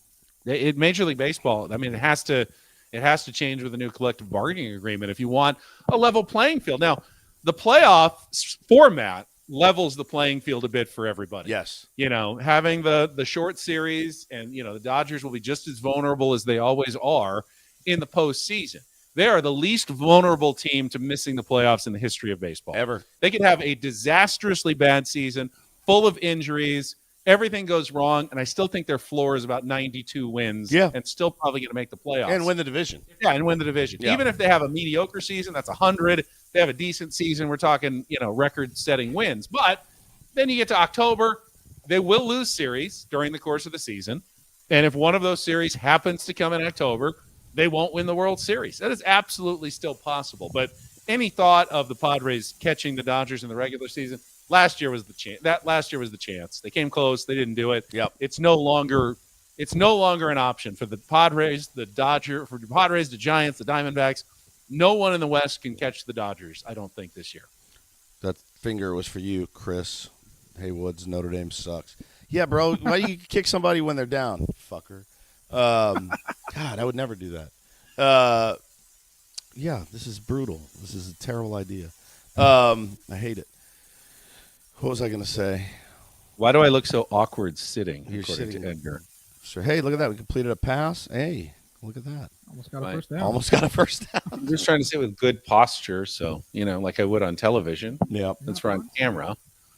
Major League Baseball. I mean, it has to change with a new collective bargaining agreement if you want a level playing field. Now, the playoff format levels the playing field a bit for everybody. Yes. Having the short series, and the Dodgers will be just as vulnerable as they always are in the postseason. They are the least vulnerable team to missing the playoffs in the history of baseball. Ever. They could have a disastrously bad season, full of injuries. Everything goes wrong, and I still think their floor is about 92 wins. Yeah. And still probably going to make the playoffs. And win the division. Yeah, and win the division. Yeah. Even if they have a mediocre season, that's 100. If they have a decent season, we're talking, record-setting wins. But then you get to October, they will lose series during the course of the season. And if one of those series happens to come in October, they won't win the World Series. That is absolutely still possible. But any thought of the Padres catching the Dodgers in the regular season, last year was the chance. Last year was the chance. They came close. They didn't do it. Yep. It's no longer an option for the Padres, the Giants, the Diamondbacks. No one in the West can catch the Dodgers, I don't think, this year. That finger was for you, Chris Haywood's Notre Dame sucks. Yeah, bro. Why do you kick somebody when they're down, fucker? God, I would never do that. Yeah, this is brutal. This is a terrible idea. I hate it. What was I going to say? Why do I look so awkward sitting? You're according sitting. to Edgar. So, hey, look at that. We completed a pass. Hey, look at that. Almost got a Right. first down. Almost got a first down. I'm just trying to sit with good posture, so like I would on television. Yep. That's for on camera.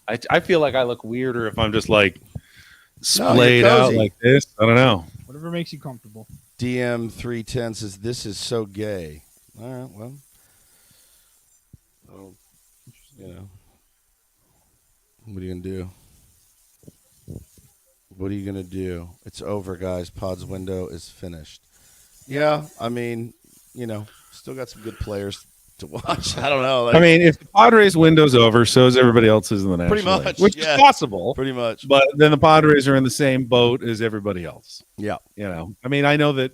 I feel like I look weirder if I'm just like you're splayed out cozy. like this. I don't know. Whatever makes you comfortable. DM310 says, this is so gay. All right, well. What are you going to do? What are you going to do? It's over, guys. Pod's window is finished. Yeah, I mean, still got some good players to watch. I don't know. I mean, if the Padres window's over, so is everybody else's in the National Pretty much, League, which yeah. is possible. Pretty much. But then the Padres are in the same boat as everybody else. Yeah. I mean, I know that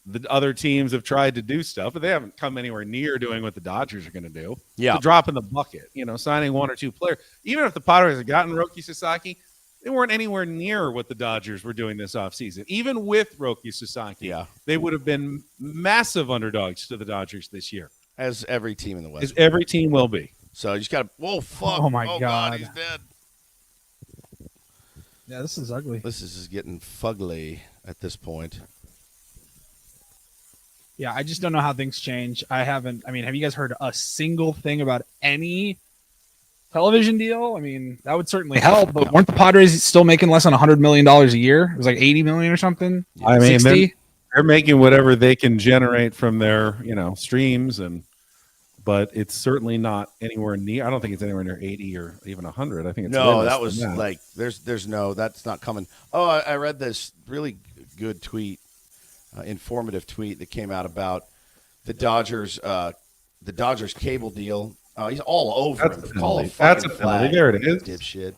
the other teams have tried to do stuff, but they haven't come anywhere near doing what the Dodgers are going to do. Yeah. It's a drop in the bucket, signing one or two players. Even if the Padres had gotten Roki Sasaki, They weren't anywhere near what the Dodgers were doing this offseason. Even with Roki Sasaki, they would have been massive underdogs to the Dodgers this year. As every team in the West. As every team will be. So you just got to, whoa, fuck. Oh, my God. He's dead. Yeah, this is ugly. This is just getting fugly at this point. Yeah, I just don't know how things change. Have you guys heard a single thing about any television deal? I mean, that would certainly help, but weren't the Padres still making less than $100 million a year? It was like 80 million or something. I mean, 60? they're making whatever they can generate from their, streams, but it's certainly not anywhere near. I don't think it's anywhere near 80 or even 100. I think it's no. That was like there's no, that's not coming. Oh, I read this really good tweet, informative tweet that came out about the Dodgers cable deal. He's all over him. Call a That's a fucking penalty. flag, There it is. dipshit.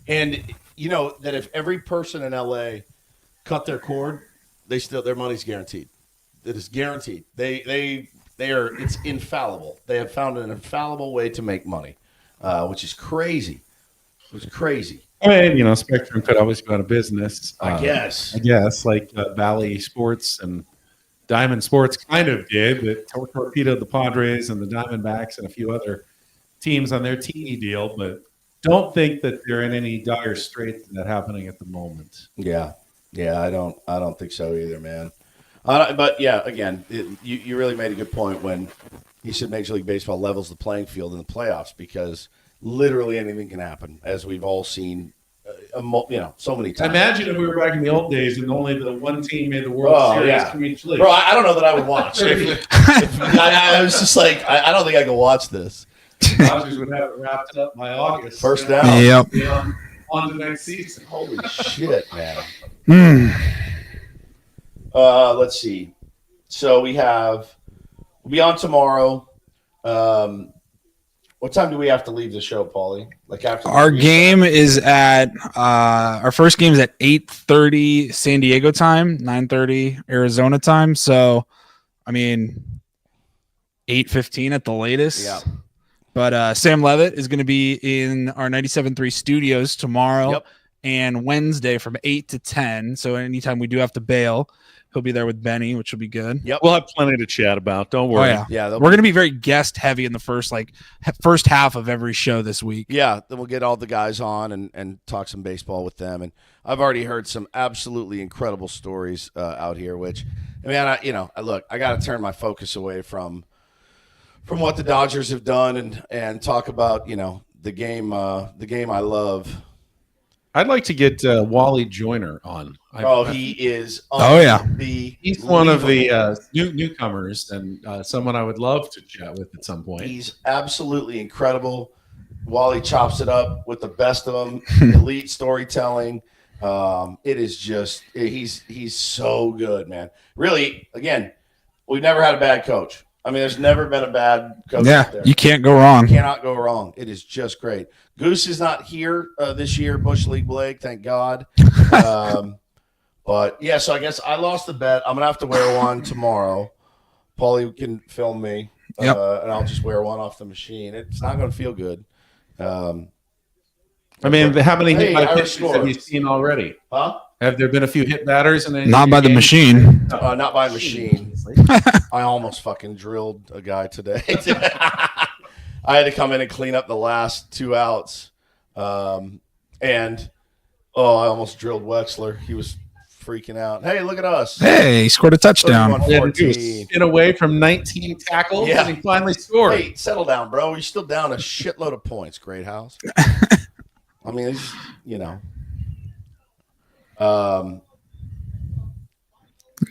And you know that if every person in LA cut their cord, their money's guaranteed. It is guaranteed. It's infallible. They have found an infallible way to make money, which is crazy. It was crazy. And, Spectrum could always go out of business. I guess, like Valley Sports and Diamond Sports kind of did, but torpedoed the Padres and the Diamondbacks and a few other teams on their TV deal, but don't think that they're in any dire straits that happening at the moment. Yeah, I don't think so either, man. But yeah, again, you really made a good point when you said Major League Baseball levels the playing field in the playoffs, because literally anything can happen, as we've all seen, so many times. Imagine if we were back in the old days and only the one team made the World Series from each league. Bro, I don't know that I would watch. I was just like, I don't think I can watch this. Dodgers would have it wrapped up by August. First down. Yep. On to next season. Holy shit, man. Let's see. So we'll be on tomorrow. What time do we have to leave the show, Paulie? Like after our game is at our first game is at 8:30 San Diego time, 9:30 Arizona time. So, 8:15 at the latest. Yeah. But Sam Levitt is going to be in our 97.3 studios tomorrow and Wednesday from 8 to 10. So anytime we do have to bail, he'll be there with Benny, which will be good. Yep. We'll have plenty to chat about. Don't worry. Yeah. We're going to be very guest heavy in the first half of every show this week. Yeah. Then we'll get all the guys on and talk some baseball with them. And I've already heard some absolutely incredible stories out here, which, I got to turn my focus away from what the Dodgers have done and talk about, the game I love. I'd like to get Wally Joyner on. He is. He's one of the newcomers and someone I would love to chat with at some point. He's absolutely incredible. Wally chops it up with the best of them. Elite storytelling. It is just he's so good, man. Really, again, we've never had a bad coach. There's never been a bad coach out there. You can't go wrong. You cannot go wrong. It is just great. Goose is not here this year, Bush League Blake, thank God. But, yeah, so I guess I lost the bet. I'm going to have to wear one tomorrow. Paulie can film me, and I'll just wear one off the machine. It's not going to feel good. How many hit by pitches have you seen already? Huh? Have there been a few hit batters? Not by the machine. Not by machine. I almost fucking drilled a guy today. I had to come in and clean up the last 2 outs. I almost drilled Wexler. He was freaking out. Hey, look at us. Hey, he scored a touchdown. He was spin away from 19 tackles, and he finally scored. Hey, settle down, bro. You're still down a shitload of points, Great House. It's,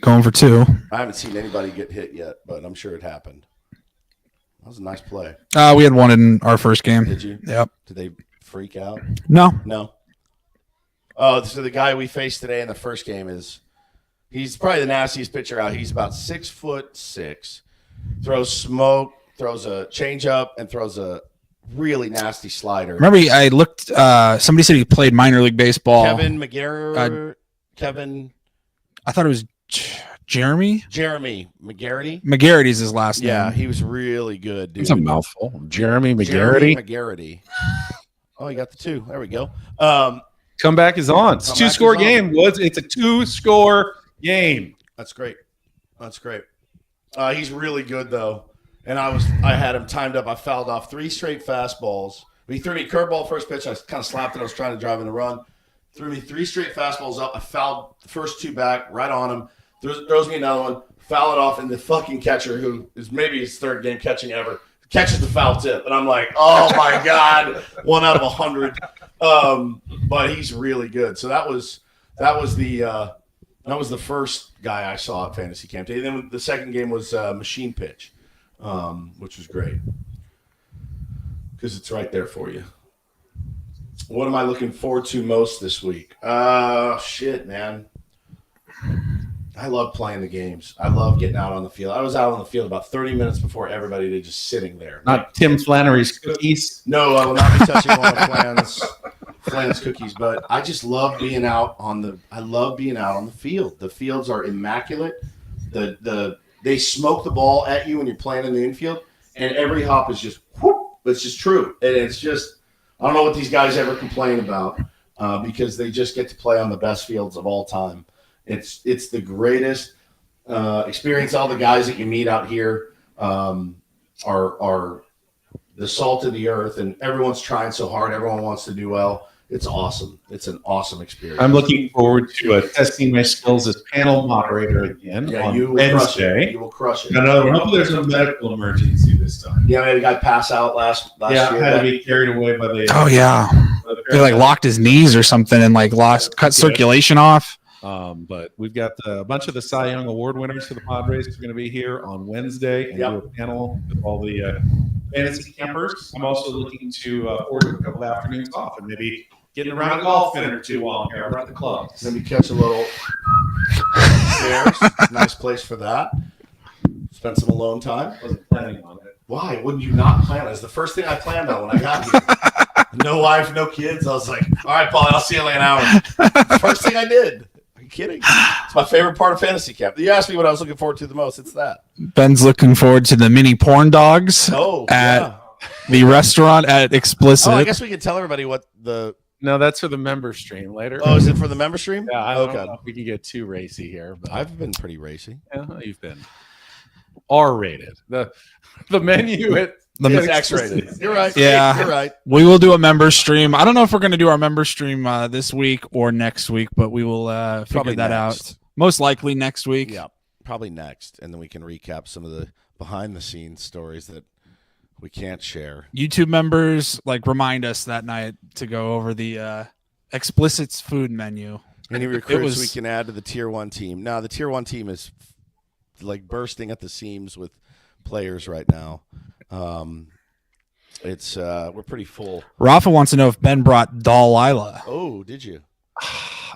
going for 2. I haven't seen anybody get hit yet, but I'm sure it happened. That was a nice play. We had one in our first game. Did you? Yep. Did they freak out? No. Oh, so the guy we faced today in the first game he's probably the nastiest pitcher out. He's about 6'6", throws smoke, throws a changeup, and throws a really nasty slider. Remember, I looked. Somebody said he played minor league baseball. Kevin McGarrett. I thought it was Jeremy McGarrity. McGarrity's his last name. Yeah, he was really good, dude. It's a mouthful. Jeremy McGarrity. Oh, you got the 2. There we go. Comeback is on. It's a Comeback 2-score is on. game, Woods. It's a 2-score game. That's great. That's great. He's really good though, and I had him timed up. I fouled off 3 straight fastballs. He threw me curveball first pitch. I kind of slapped it. I was trying to drive in the run. Threw me 3 straight fastballs up. I fouled the first 2 back right on him. Throws me another one. Foul it off, and the fucking catcher, who is maybe his 3rd game catching ever, catches the foul tip, and I'm like, oh my god, 1 out of 100. But he's really good. So that was the first guy I saw at Fantasy Camp Day. Then the second game was Machine Pitch, which was great because it's right there for you. What am I looking forward to most this week? Shit, man. I love playing the games. I love getting out on the field. I was out on the field about 30 minutes before everybody did, just sitting there. Not Tim Flannery's cookies. No, I will not be touching one of Flan's cookies, but I just love being out on the field. The fields are immaculate. They smoke the ball at you when you're playing in the infield, and every hop is just whoop. It's just true. And it's just, I don't know what these guys ever complain about because they just get to play on the best fields of all time. It's the greatest experience. All the guys that you meet out here are the salt of the earth, and everyone's trying so hard. Everyone wants to do well. It's awesome. It's an awesome experience. I'm looking forward to testing my skills as panel moderator again on Wednesday. You will crush it. No, hopefully there's no medical emergency this time. Yeah, we had a guy pass out last year. I had to be carried away by the. Oh yeah, they like locked his knees or something and like cut circulation off. But we've got a bunch of the Cy Young Award winners for the Padres are going to be here on Wednesday and do a panel with all the fantasy campers. I'm also looking to forward to a couple of afternoons off and maybe getting around a golf minute or 2 while I'm here around the club. Maybe catch a little stairs. Nice place for that. Spend some alone time. Wasn't planning on it. Why wouldn't you not plan? It's the first thing I planned on when I got here. No wife, no kids. I was like, all right, Paulie, I'll see you in an hour. First thing I did. Are you kidding? It's my favorite part of fantasy camp. You asked me what I was looking forward to the most. It's that. Ben's looking forward to the mini porn dogs at the restaurant at Explicit. Oh, I guess we can tell everybody what the. No, that's for the member stream later. Oh, is it for the member stream? Yeah, I don't know if we can get too racy here. But I've been pretty racy. Yeah, you've been R-rated. The menu at It's X-rated. You're right. Yeah, you're right. We will do a member stream. I don't know if we're going to do our member stream this week or next week, but we will figure that out. Most likely next week. Yeah, probably next, and then we can recap some of the behind-the-scenes stories that we can't share. YouTube members, remind us that night to go over the Explicit's food menu. Any recruits we can add to the Tier 1 team. Now, the Tier 1 team is bursting at the seams with players right now. It's we're pretty full. Rafa wants to know if Ben brought Delilah. Oh, did you?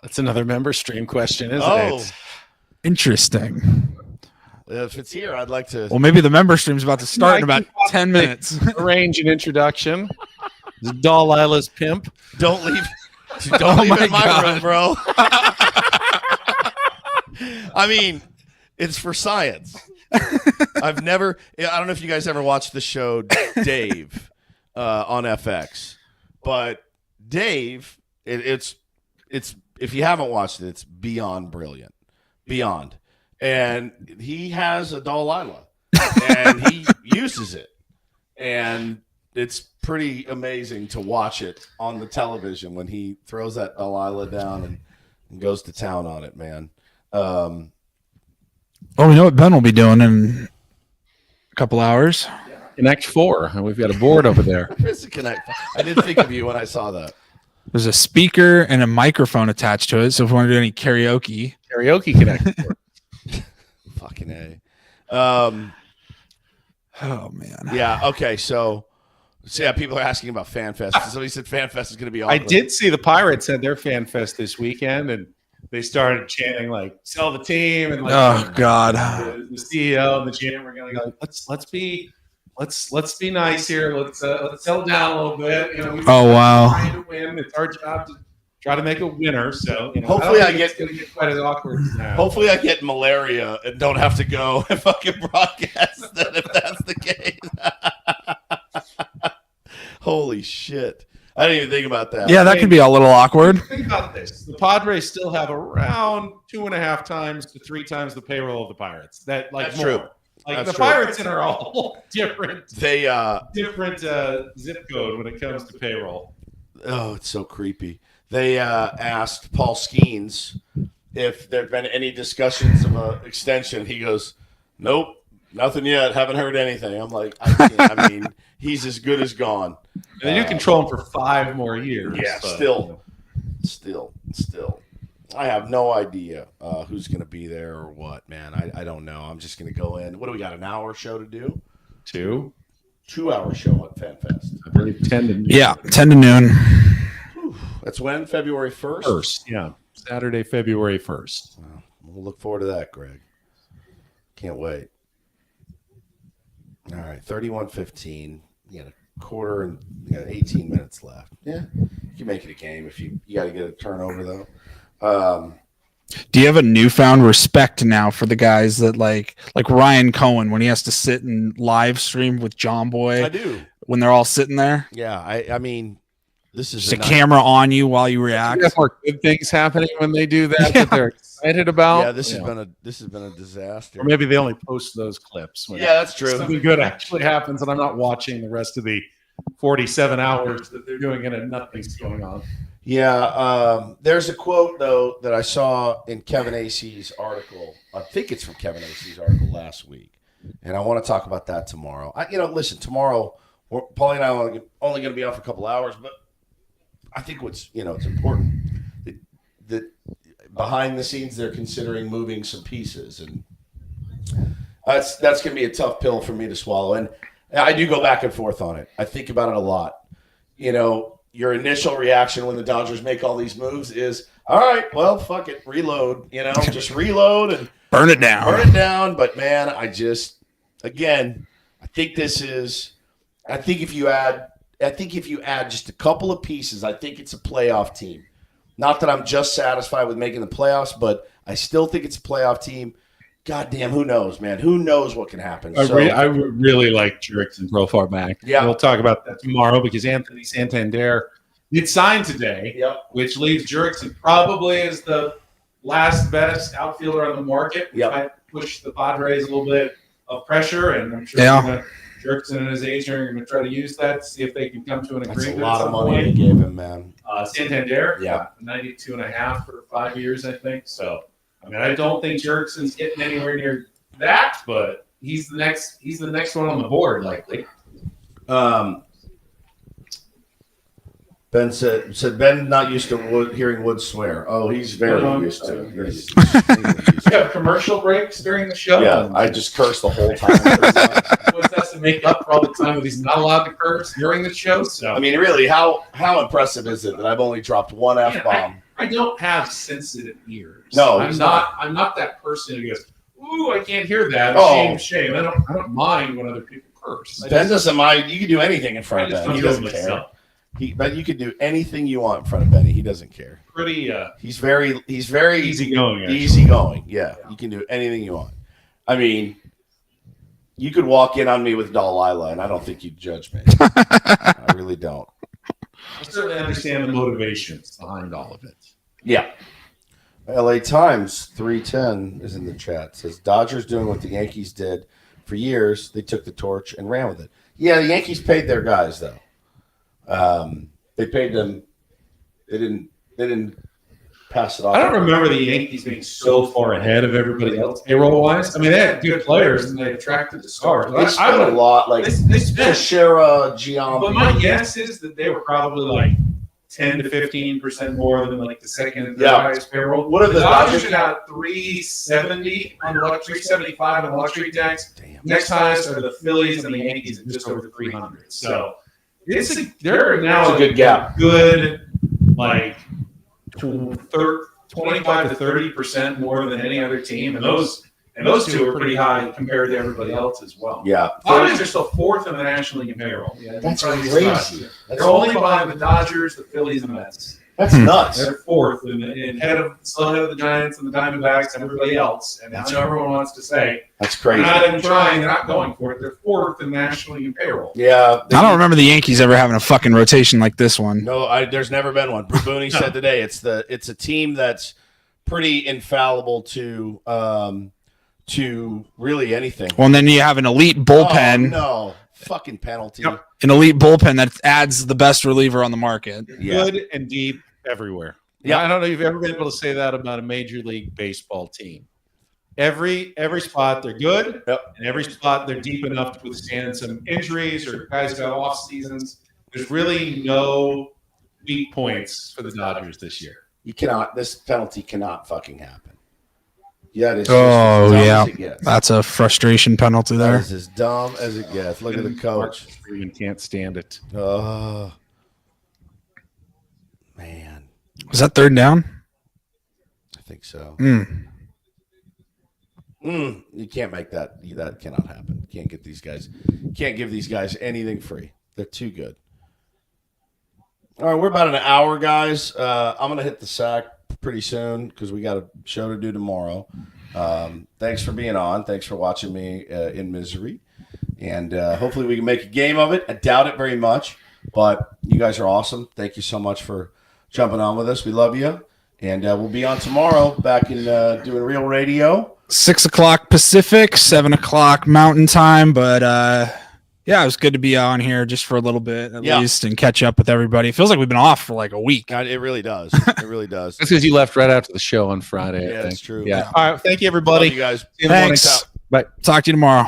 That's another member stream question, isn't it? Interesting. If it's here, I'd like to. Well, maybe the member stream's about to start in about 10 minutes. Arrange an introduction. Delilah's pimp. Don't leave. Don't leave it in my room, bro. I mean, it's for science. I don't know if you guys ever watched the show Dave on FX, but Dave, it's if you haven't watched it, it's beyond brilliant, beyond. And he has a Delilah, and he uses it, and it's pretty amazing to watch it on the television when he throws that Delilah down and goes to town on it, man. Well, we know what Ben will be doing in a couple hours. Connect 4, and we've got a board over there. There's a Connect. I did think of you when I saw that. There's a speaker and a microphone attached to it, so if we want to do any karaoke. Connect 4. Fucking A. Oh, man. Yeah, okay, so yeah, people are asking about FanFest. Somebody said FanFest is going to be awesome. I did see the Pirates had their FanFest this weekend, and they started chanting "sell the team" and oh god, the CEO and the GM were going to go. Let's be nice here. Let's settle down a little bit. Oh wow, trying to win. It's our job to try to make a winner. So hopefully it's going to get quite as awkward as that. Hopefully I get malaria and don't have to go and fucking broadcast that if that's the case. Holy shit. I didn't even think about that. Yeah, that could be a little awkward. Think about this: the Padres still have around 2.5 times to 3 times the payroll of the Pirates. That's more. true. Like That's the true. Pirates are a whole different They zip code when it comes to payroll. Oh, it's so creepy. They asked Paul Skeens if there'd been any discussions of an extension. He goes, "Nope, nothing yet. Haven't heard anything." I'm like, I mean, he's as good as gone. And they do control him for 5 more years. Yeah, but, still. I have no idea who's going to be there or what, man. I don't know. I'm just going to go in. What do we got? An hour show to do? 2. 2-hour show at FanFest. I believe 10 to noon. Yeah, 10 to noon. Whew. That's when? February 1st? First, yeah. Saturday, February 1st. Well, we'll look forward to that, Greg. Can't wait. All right, 31-15. You got a quarter and 18 minutes left. Yeah, you can make it a game if you got to get a turnover, though. Do you have a newfound respect now for the guys that like Ryan Cohen when he has to sit and live stream with John Boy? I do. When they're all sitting there. Yeah, I mean, this is Just a camera on you while you react. There's more good things happening when they do that that they're excited about. Yeah, this has been a disaster. Or maybe they only post those clips. When Yeah, that's true. something good actually happens, and I'm not watching the rest of the 47 hours that they're doing it, and nothing's going on. Yeah, there's a quote though that I saw in Kevin Acey's article. I think it's from Kevin Acey's article last week, and I want to talk about that tomorrow. Listen, tomorrow Paulie and I are only going to be on for a couple hours, but I think it's important that behind the scenes they're considering moving some pieces, and that's going to be a tough pill for me to swallow. And I do go back and forth on it. I think about it a lot. Your initial reaction when the Dodgers make all these moves is, all right, well, fuck it, reload. Just reload and Burn it down. But man, I think this is. I think if you add just a couple of pieces, I think it's a playoff team. Not that I'm just satisfied with making the playoffs, but I still think it's a playoff team. Goddamn, who knows, man? Who knows what can happen? I really like Jurickson profile back. Yeah. We'll talk about that tomorrow because Anthony Santander did sign today, Yep. which leaves Jurickson probably as the last best outfielder on the market. Yep. Might push the Padres a little bit of pressure, and I'm sure Jurickson and his agent are going to try to use that to see if they can come to an That's agreement. a lot at of some money they point. gave him, man. Santander, Yeah. 92.5 for 5 years, I think. So, I don't think Jurickson's getting anywhere near that, but he's the next one on the board, likely. Ben said Ben not used to hearing Wood swear. Oh, he's very used to it. He's We have commercial breaks during the show. Yeah, I just cursed the whole time. What's that to make up for all the time that he's not allowed to curse during the show? So I mean, really, how impressive is it that I've only dropped one F-bomb? I don't have sensitive ears. No, I'm he's not that person who goes, "Ooh, I can't hear that." Oh. Shame. I don't mind when other people curse. Ben doesn't mind. You can do anything in front of Ben. He doesn't care. myself. But you can do anything you want in front of Benny. He doesn't care. Pretty He's very easygoing. actually. easygoing. Yeah, you can do anything you want. I mean, you could walk in on me with Delilah, and I don't think you'd judge me. I really don't. I certainly understand the motivations behind all of it. Yeah. LA Times 310 is in the chat. Says Dodgers doing what the Yankees did for years. They took the torch and ran with it. Yeah, the Yankees paid their guys though. They paid them. They didn't pass it off. I don't remember the Yankees being so far ahead of everybody else payroll wise. I mean, they had good players and they attracted the stars. They spent a lot, like They spent. Teixeira, Giambi. But my guess is that they were probably like 10 to 15% more than like the second and third highest payroll. What are the Dodgers got 370 on the luxury, 375 on the luxury tax. Damn. Next highest are the Phillies and the Yankees at just over 300. So they're now It's a good gap. Good, like 25 to 30% more than any other team, and those two are pretty high compared to everybody else as well. Yeah, Padres are still fourth in the National League in payroll. Yeah, that's probably crazy. not. They're only behind the Dodgers, the Phillies, and the Mets. That's nuts. They're fourth and still ahead of the Giants and the Diamondbacks and everybody else. And now everyone wants to say That's crazy. they're not even trying. They're not going for it. They're fourth in nationally in payroll. Yeah. I don't remember the Yankees ever having a fucking rotation like this one. No, there's never been one. Booney said today it's a team that's pretty infallible to really anything. Well, and then you have an elite bullpen. Oh, no. Fucking penalty. Yep. An elite bullpen that adds the best reliever on the market. Yeah. Good and deep everywhere. Yeah. I don't know if you've ever been able to say that about a Major League Baseball team. Every spot they're good, Yep. and every spot they're deep enough to withstand some injuries or guys got off seasons. There's really no weak points for the Dodgers this year. This penalty cannot fucking happen. Yeah, it is. Oh, as dumb yeah. as it gets. That's a frustration penalty That there. is as dumb as it gets. Look at the coach. Freeman can't stand it. Oh, man. Was that third down? I think so. Mm. You can't make that. That cannot happen. Can't get these guys. Can't give these guys anything free. They're too good. All right, we're about an hour, guys. I'm gonna hit the sack pretty soon because we got a show to do tomorrow. Thanks for being on. Thanks for watching me in misery, and hopefully we can make a game of it. I doubt it very much, but you guys are awesome. Thank you so much for jumping on with us. We love you, and we'll be on tomorrow back in doing real radio. 6 o'clock Pacific, 7 o'clock Mountain Time. But yeah, it was good to be on here just for a little bit at least and catch up with everybody. It feels like we've been off for like a week. It really does. It really does. That's because you left right after the show on Friday. Yeah, I think. that's true. Yeah. All right. Thank you, everybody. Love you guys. See you in the morning. Thanks. Bye. Talk to you tomorrow.